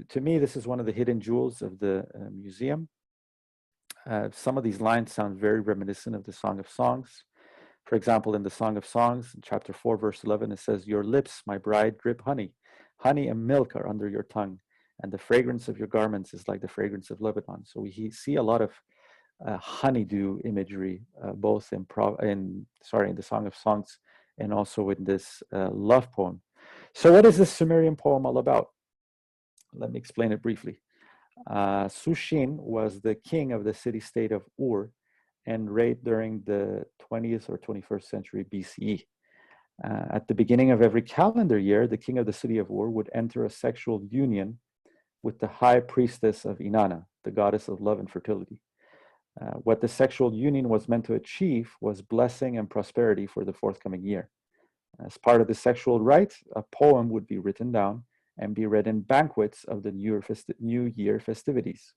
To me, this is one of the hidden jewels of the museum. Some of these lines sound very reminiscent of the Song of Songs. For example, in the Song of Songs, in chapter 4, verse 11, it says, "Your lips, my bride, drip honey. Honey and milk are under your tongue, and the fragrance of your garments is like the fragrance of Lebanon." So we see a lot of honeydew imagery, both in the Song of Songs and also in this love poem. So what is this Sumerian poem all about? Let me explain it briefly. Sushin was the king of the city-state of Ur and reigned during the 20th or 21st century BCE. At the beginning of every calendar year, the king of the city of Ur would enter a sexual union with the high priestess of Inanna, the goddess of love and fertility. What the sexual union was meant to achieve was blessing and prosperity for the forthcoming year. As part of the sexual rite, a poem would be written down and be read in banquets of the New Year festivities.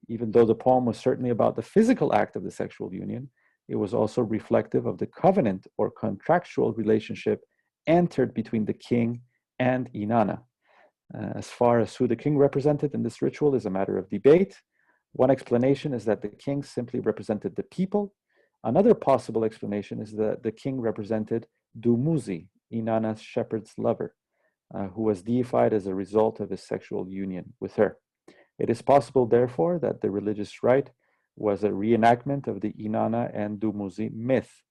Even though the poem was certainly about the physical act of the sexual union, it was also reflective of the covenant or contractual relationship entered between the king and Inanna. As far as who the king represented in this ritual is a matter of debate. One explanation is that the king simply represented the people. Another possible explanation is that the king represented Dumuzi, Inanna's shepherd's lover, who was deified as a result of his sexual union with her. It is possible, therefore, that the religious rite was a reenactment of the Inanna and Dumuzi myth.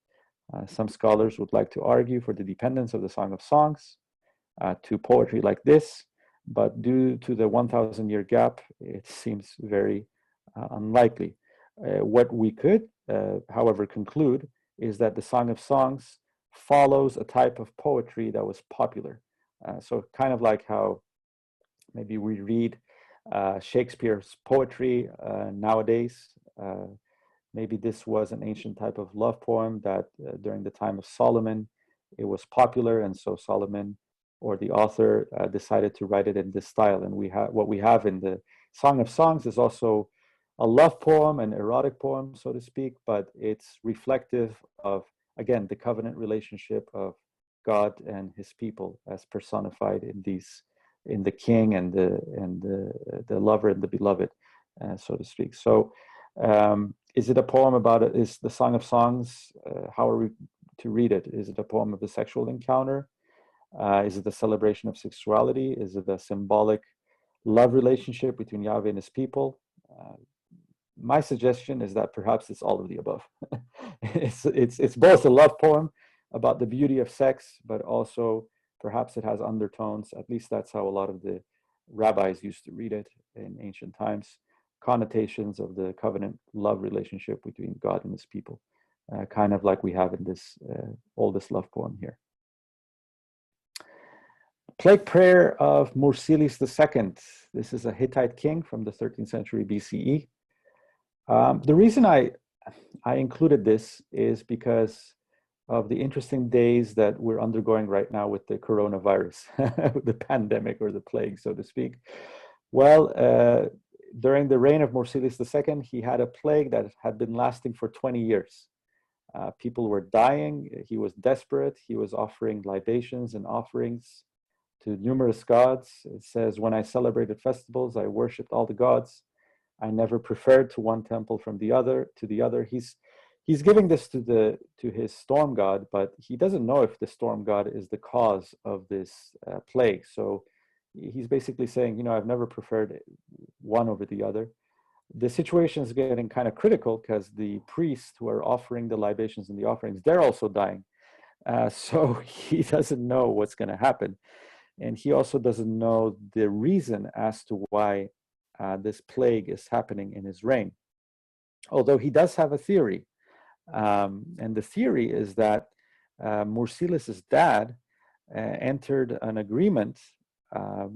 Some scholars would like to argue for the dependence of the Song of Songs to poetry like this, but due to the 1,000-year gap, it seems very unlikely. What we could, however, conclude is that the Song of Songs follows a type of poetry that was popular. So kind of like how maybe we read Shakespeare's poetry nowadays. Maybe this was an ancient type of love poem that during the time of Solomon, it was popular, and so Solomon or the author decided to write it in this style. And what we have in the Song of Songs is also a love poem, an erotic poem, so to speak, but it's reflective of, again, the covenant relationship of God and his people as personified in the king and the lover and the beloved, so to speak. So is it a poem about is the Song of Songs, how are we to read it? Is it a poem of the sexual encounter? Is it a celebration of sexuality? Is it a symbolic love relationship between Yahweh and his people? My suggestion is that perhaps it's all of the above. It's both a love poem about the beauty of sex, but also perhaps it has undertones. At least that's how a lot of the rabbis used to read it in ancient times. Connotations of the covenant love relationship between God and his people, kind of like we have in this oldest love poem here. Plague Prayer of Mursilis II. This is a Hittite king from the 13th century BCE. The reason I included this is because of the interesting days that we're undergoing right now with the coronavirus, the pandemic or the plague, so to speak. Well, during the reign of Mursilius II, he had a plague that had been lasting for 20 years. People were dying. He was desperate. He was offering libations and offerings to numerous gods. It says, when I celebrated festivals, I worshipped all the gods. I never preferred to one temple from the other to the other. He's giving this to his storm god, but he doesn't know if the storm god is the cause of this plague. So he's basically saying, I've never preferred one over the other. The situation is getting kind of critical because the priests who are offering the libations and the offerings, they're also dying. So he doesn't know what's going to happen. And he also doesn't know the reason as to why this plague is happening in his reign. Although he does have a theory. And the theory is that Mursilius' dad entered an agreement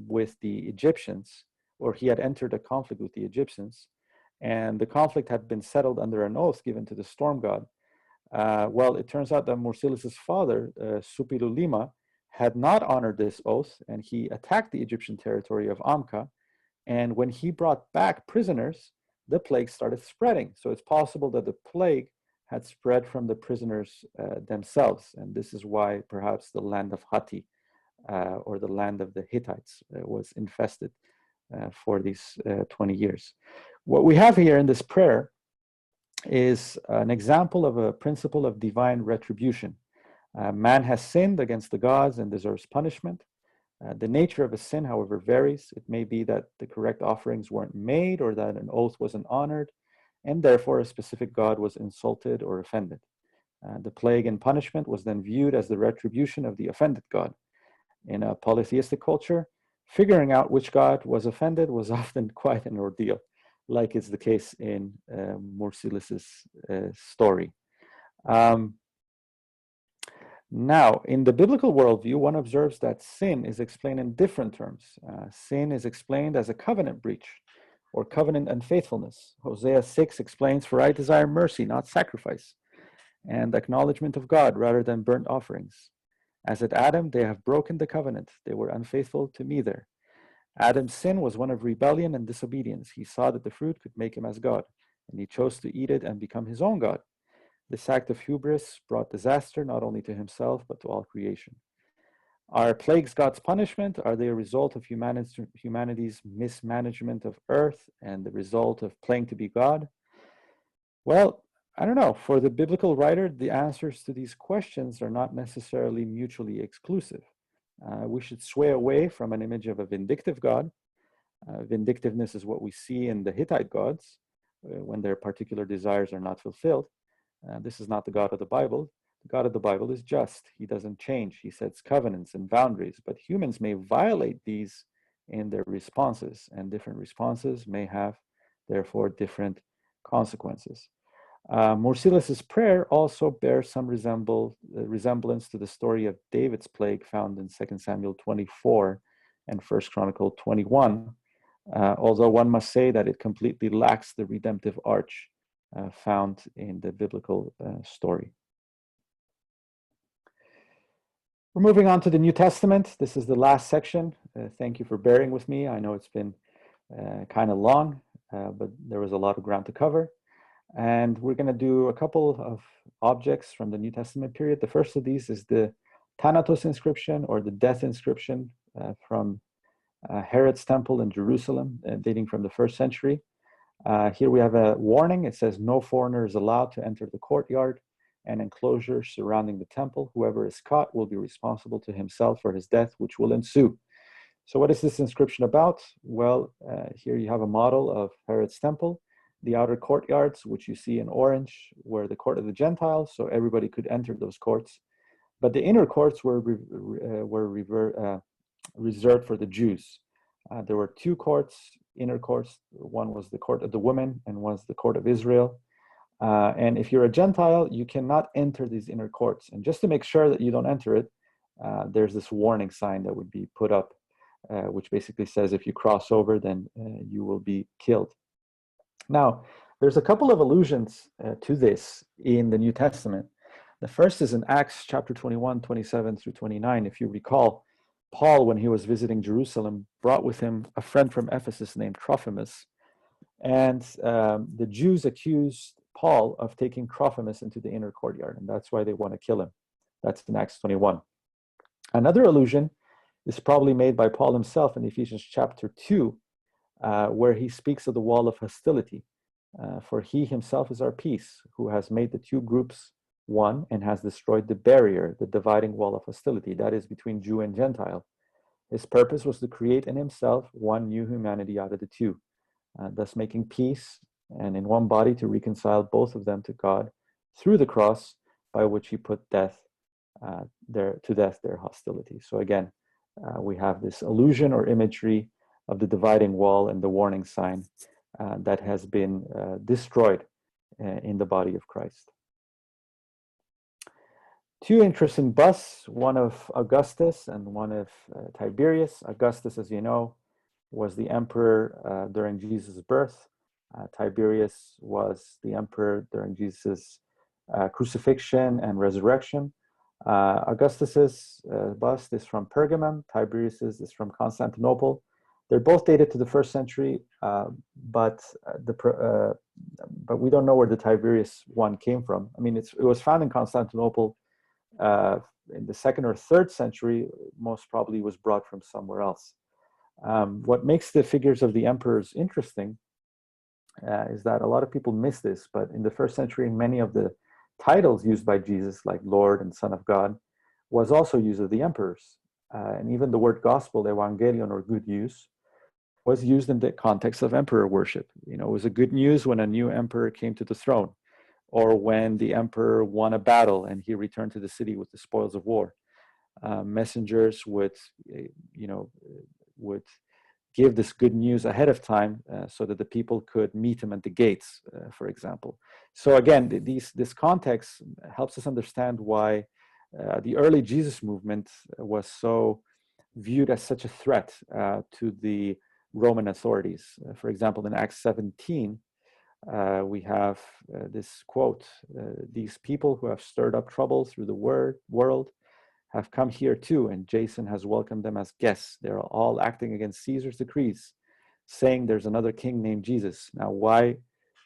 with the Egyptians, or he had entered a conflict with the Egyptians, and the conflict had been settled under an oath given to the storm god. Well, it turns out that Mursilius' father, Supilulima, had not honored this oath, and he attacked the Egyptian territory of Amka. And when he brought back prisoners, the plague started spreading. So it's possible that the plague had spread from the prisoners themselves. And this is why perhaps the land of Hatti, or the land of the Hittites, was infested for these 20 years. What we have here in this prayer is an example of a principle of divine retribution. Man has sinned against the gods and deserves punishment. The nature of a sin, however, varies. It may be that the correct offerings weren't made, or that an oath wasn't honored, and therefore a specific god was insulted or offended. The plague and punishment was then viewed as the retribution of the offended god. In a polytheistic culture, figuring out which god was offended was often quite an ordeal, like is the case in Mursilius' story. Now, in the biblical worldview, one observes that sin is explained in different terms. Sin is explained as a covenant breach or covenant unfaithfulness. Hosea 6 explains, "For I desire mercy, not sacrifice, and acknowledgement of God rather than burnt offerings. As at Adam, they have broken the covenant. They were unfaithful to me there." Adam's sin was one of rebellion and disobedience. He saw that the fruit could make him as God, and he chose to eat it and become his own God. This act of hubris brought disaster not only to himself, but to all creation. Are plagues God's punishment? Are they a result of humanity's mismanagement of earth and the result of playing to be God? Well, I don't know. For the biblical writer, the answers to these questions are not necessarily mutually exclusive. We should sway away from an image of a vindictive God. Vindictiveness is what we see in the Hittite gods when their particular desires are not fulfilled. This is not the God of the Bible. The God of the Bible is just. He doesn't change. He sets covenants and boundaries, but humans may violate these in their responses, and different responses may have, therefore, different consequences. Mursilius' prayer also bears some resemblance to the story of David's plague found in 2 Samuel 24 and 1 Chronicle 21, although one must say that it completely lacks the redemptive arch found in the biblical story. We're moving on to the New Testament. This is the last section. Thank you for bearing with me. I know it's been kind of long, but there was a lot of ground to cover. And we're going to do a couple of objects from the New Testament period. The first of these is the Thanatos inscription, or the death inscription from Herod's temple in Jerusalem, dating from the 1st century. Here we have a warning. It says, "No foreigner is allowed to enter the courtyard and enclosure surrounding the temple. Whoever is caught will be responsible to himself for his death, which will ensue." So what is this inscription about? Well, here you have a model of Herod's temple. The outer courtyards, which you see in orange, were the court of the Gentiles, so everybody could enter those courts. But the inner courts were reserved for the Jews. There were two courts, inner courts. One was the court of the women, and one was the court of Israel. And if you're a Gentile, you cannot enter these inner courts. And just to make sure that you don't enter it, there's this warning sign that would be put up, which basically says if you cross over, then you will be killed. Now, there's a couple of allusions to this in the New Testament. The first is in Acts chapter 21, 27 through 29. If you recall, Paul, when he was visiting Jerusalem, brought with him a friend from Ephesus named Trophimus. And the Jews accused Paul of taking Trophimus into the inner courtyard, and that's why they want to kill him. That's in Acts 21. Another allusion is probably made by Paul himself in Ephesians chapter 2, where he speaks of the wall of hostility. For he himself is our peace, who has made the two groups one and has destroyed the barrier, the dividing wall of hostility, that is between Jew and Gentile. His purpose was to create in himself one new humanity out of the two, thus making peace, and in one body to reconcile both of them to God through the cross, by which he put to death their hostility. So again, we have this allusion or imagery of the dividing wall and the warning sign that has been destroyed in the body of Christ. Two interesting busts, one of Augustus and one of Tiberius. Augustus, as you know, was the emperor during Jesus' birth. Tiberius was the emperor during Jesus' crucifixion and resurrection. Augustus's bust is from Pergamum. Tiberius's is from Constantinople. They're both dated to the 1st century, but we don't know where the Tiberius one came from. I mean, it was found in Constantinople in the 2nd or 3rd century. Most probably was brought from somewhere else. What makes the figures of the emperors interesting is that a lot of people miss this, but in the 1st century, many of the titles used by Jesus, like Lord and Son of God, was also used of the emperors. And even the word gospel, evangelion, or good news, was used in the context of emperor worship. You know, it was a good news when a new emperor came to the throne, or when the emperor won a battle and he returned to the city with the spoils of war. Messengers would give this good news ahead of time so that the people could meet him at the gates, for example. So again, this context helps us understand why the early Jesus movement was so viewed as such a threat to the Roman authorities. For example, in Acts 17, we have this quote, "These people who have stirred up trouble through the world have come here too, and Jason has welcomed them as guests. They're all acting against Caesar's decrees, saying there's another king named Jesus." Now, why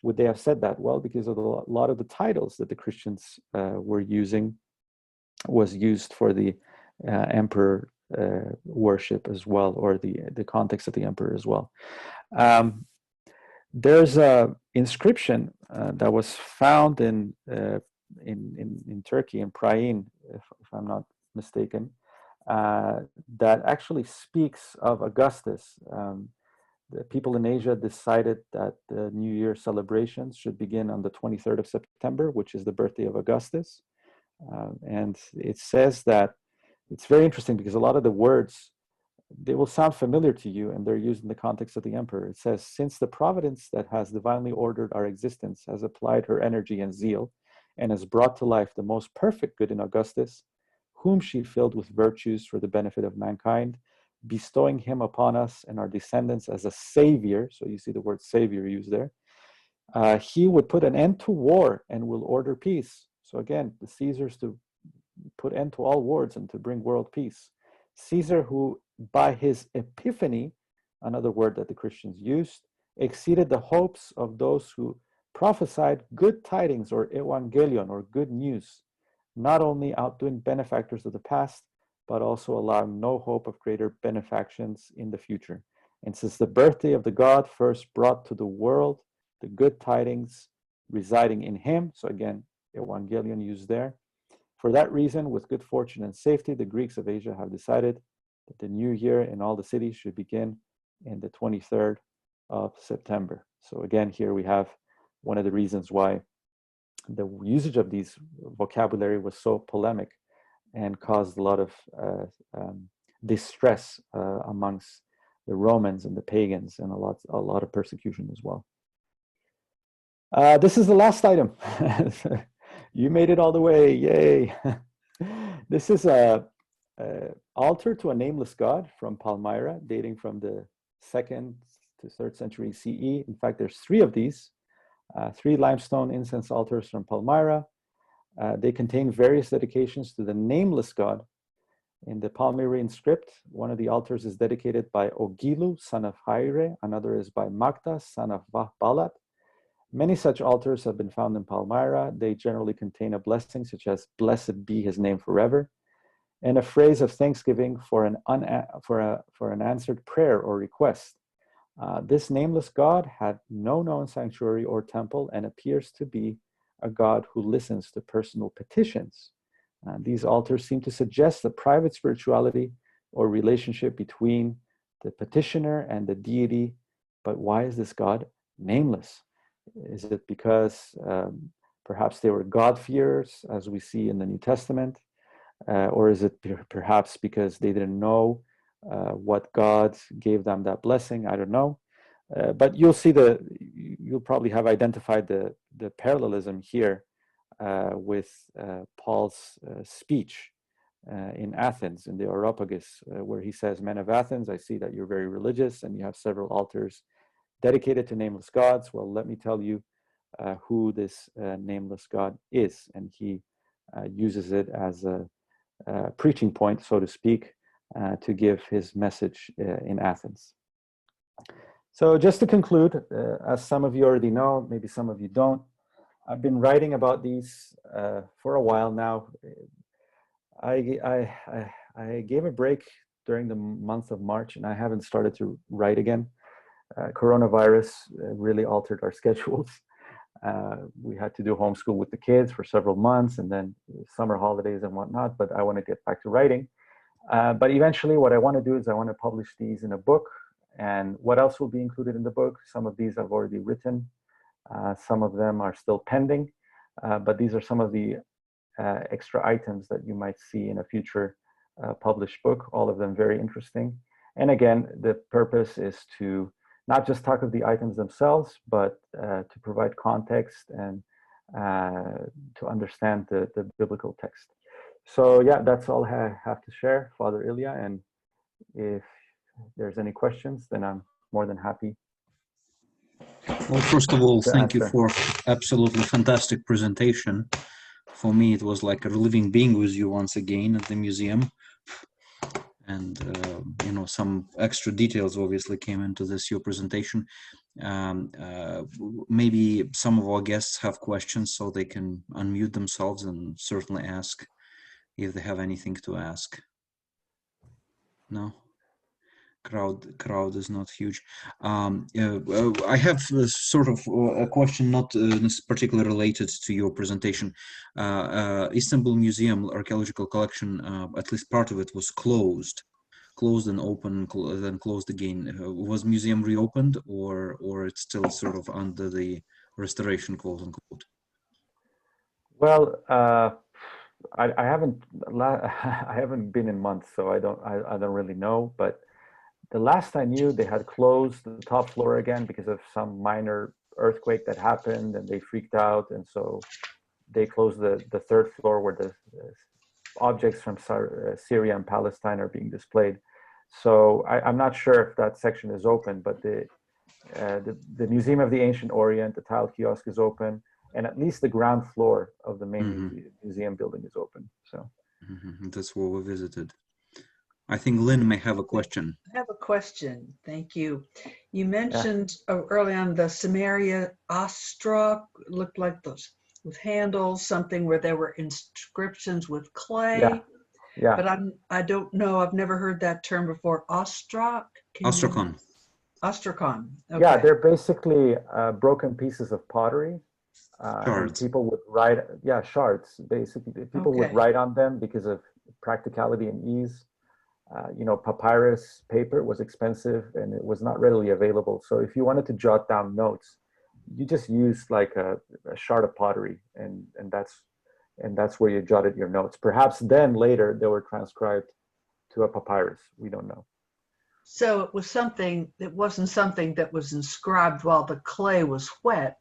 would they have said that? Well, because of a lot of the titles that the Christians were using was used for the emperor worship as well, or the context of the emperor as well. There's a inscription that was found in Turkey, in Priene, if I'm not mistaken, that actually speaks of Augustus. The people in Asia decided that the New Year celebrations should begin on the 23rd of September, which is the birthday of Augustus. And it says that, it's very interesting because a lot of the words, they will sound familiar to you, and they're used in the context of the emperor. It says, "Since the providence that has divinely ordered our existence has applied her energy and zeal, and has brought to life the most perfect good in Augustus, whom she filled with virtues for the benefit of mankind, bestowing him upon us and our descendants as a savior," so you see the word savior used there, "he would put an end to war and will order peace." So again, the Caesars to put end to all wars and to bring world peace. Caesar, who by his epiphany, another word that the Christians used, exceeded the hopes of those who prophesied good tidings, or evangelion, or good news, not only outdoing benefactors of the past, but also allowing no hope of greater benefactions in the future. And since the birthday of the God first brought to the world the good tidings residing in him, so again, evangelion used there, for that reason, with good fortune and safety, the Greeks of Asia have decided that the new year in all the cities should begin in the 23rd of September. So again, here we have one of the reasons why the usage of these vocabulary was so polemic and caused a lot of distress amongst the Romans and the pagans, and a lot of persecution as well. This is the last item. You made it all the way, yay. This is a altar to a nameless god from Palmyra, dating from the 2nd to 3rd century CE. In fact, there's 3 of these, 3 limestone incense altars from Palmyra. They contain various dedications to the nameless God. In the Palmyrene script, one of the altars is dedicated by Ogilu, son of Haire. Another is by Magda, son of Vahbalat. Many such altars have been found in Palmyra. They generally contain a blessing such as "Blessed be his name forever," and a phrase of thanksgiving for an answered prayer or request. This nameless God had no known sanctuary or temple and appears to be a God who listens to personal petitions. These altars seem to suggest a private spirituality or relationship between the petitioner and the deity. But why is this God nameless? Is it because perhaps they were God-fearers, as we see in the New Testament? Or is it perhaps because they didn't know what God gave them that blessing? I don't know. But you'll see you'll probably have identified the parallelism here with Paul's speech in Athens, in the Areopagus, where he says, "Men of Athens, I see that you're very religious and you have several altars dedicated to nameless gods. Well, let me tell you who this nameless God is." And he uses it as a preaching point, so to speak, to give his message in Athens. So just to conclude, as some of you already know, maybe some of you don't, I've been writing about these for a while now. I gave a break during the month of March, and I haven't started to write again. Coronavirus really altered our schedules. We had to do homeschool with the kids for several months, and then summer holidays and whatnot, but I want to get back to writing. But eventually what I want to do is I want to publish these in a book. And what else will be included in the book? Some of these I've already written. Some of them are still pending. But these are some of the extra items that you might see in a future published book, all of them very interesting. And again, the purpose is to not just talk of the items themselves, but to provide context and to understand the biblical text. So yeah, that's all I have to share, Father Ilya. And if there's any questions, then I'm more than happy. Well, first of all, thank you for absolutely fantastic presentation. For me, it was like a living being with you once again at the museum. And, you know, some extra details obviously came into your presentation. Maybe some of our guests have questions, so they can unmute themselves and certainly ask if they have anything to ask. No? Crowd is not huge. I have sort of a question, not particularly related to your presentation. Istanbul Museum Archaeological Collection, at least part of it was closed and open, then closed again. Was museum reopened, or it's still sort of under the restoration, quote unquote? Well, I haven't been in months, so I don't really know. But the last I knew, they had closed the top floor again because of some minor earthquake that happened, and they freaked out, and so they closed the third floor where the objects from Syria and Palestine are being displayed. So I'm not sure if that section is open, but the Museum of the Ancient Orient, the tile kiosk, is open, and at least the ground floor of the main museum building is open. So that's where we visited. I think Lynn may have a question. I have a question. Thank you. You mentioned early on the Samaria Astra, looked like those with handles, something where there were inscriptions with clay. Yeah. But I don't know. I've never heard that term before. Ostrakon. Ostrakon. Okay. Yeah, they're basically broken pieces of pottery. Shards. People would write, shards. Basically, people would write on them because of practicality and ease. You know, papyrus paper was expensive and it was not readily available. So if you wanted to jot down notes, you just used like a shard of pottery, and that's where you jotted your notes. Perhaps then later they were transcribed to a papyrus. We don't know. So it was something that wasn't something that was inscribed while the clay was wet.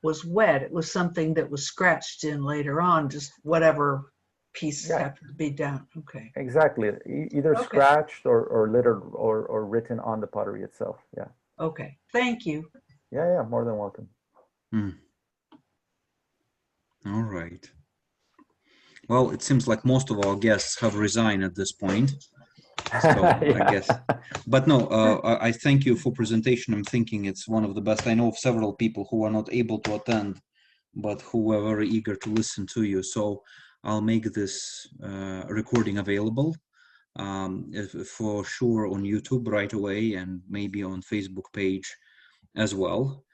It was something that was scratched in later on, just whatever pieces have to be down. Okay. Exactly. Either scratched or littered or written on the pottery itself. Yeah. Okay. Thank you. Yeah. More than welcome. All right. Well, it seems like most of our guests have resigned at this point. So Yeah. I guess, but no, I thank you for presentation. I'm thinking it's one of the best. I know of several people who are not able to attend, but who are very eager to listen to you. So I'll make this recording available for sure on YouTube right away, and maybe on Facebook page as well.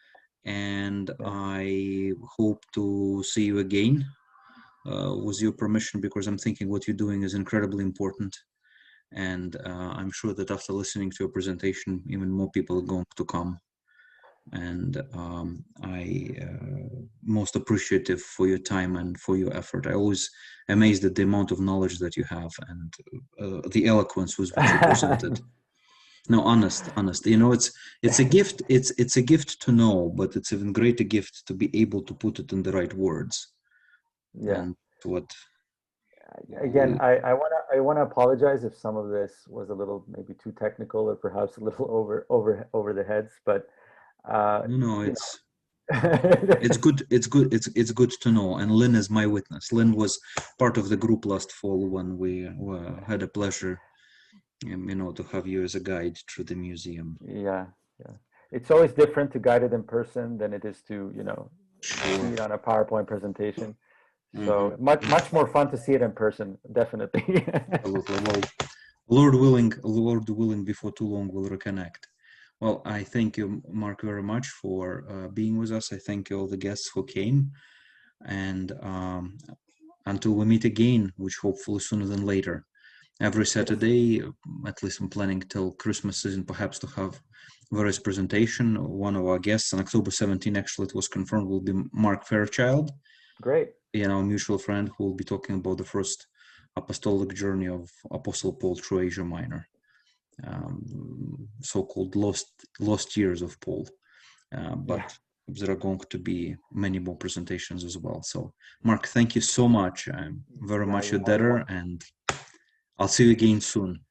And Yeah. I hope to see you again with your permission, because I'm thinking what you're doing is incredibly important. And I'm sure that after listening to your presentation, even more people are going to come. And I most appreciative for your time and for your effort. I always amazed at the amount of knowledge that you have, and the eloquence with which you presented. No, honest. You know, it's a gift. It's a gift to know, but it's even greater gift to be able to put it in the right words. Yeah. And what Again, I wanna apologize if some of this was a little maybe too technical or perhaps a little over the heads, but no, you it's know. it's good. It's good to know. And Lynn is my witness. Lynn was part of the group last fall when we had a pleasure, you know, to have you as a guide through the museum. Yeah, yeah. It's always different to guide it in person than it is to, you know, Sure. see it on a PowerPoint presentation. So Mhm. much more fun to see it in person, definitely. Absolutely. Well, Lord willing, before too long we'll reconnect. Well, I thank you, Marc, very much for being with us. I thank you all the guests who came, and until we meet again, which hopefully sooner than later. Every Saturday, at least I'm planning till Christmas season, perhaps to have various presentation. One of our guests on October 17, actually, it was confirmed, will be Mark Fairchild, Great. you know, a mutual friend who will be talking about the first apostolic journey of Apostle Paul through Asia Minor, so-called lost years of Paul. But Yeah. there are going to be many more presentations as well. So, Mark, thank you so much. I'm very Yeah, much you're your more than debtor, welcome. and I'll see you again soon.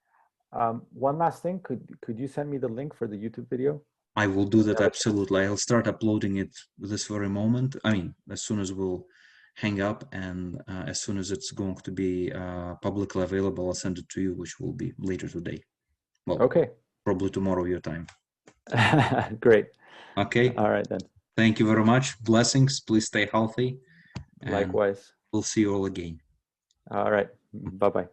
One last thing, could you send me the link for the YouTube video? I will do that, Have a chance? absolutely. I'll start uploading it this very moment. I mean, as soon as we'll hang up, and as soon as it's going to be publicly available, I'll send it to you, which will be later today. Well, Okay. probably tomorrow your time. Great. Okay. All right then. Thank you very much. Blessings. Please stay healthy, and Likewise. we'll see you all again. All right. Bye-bye.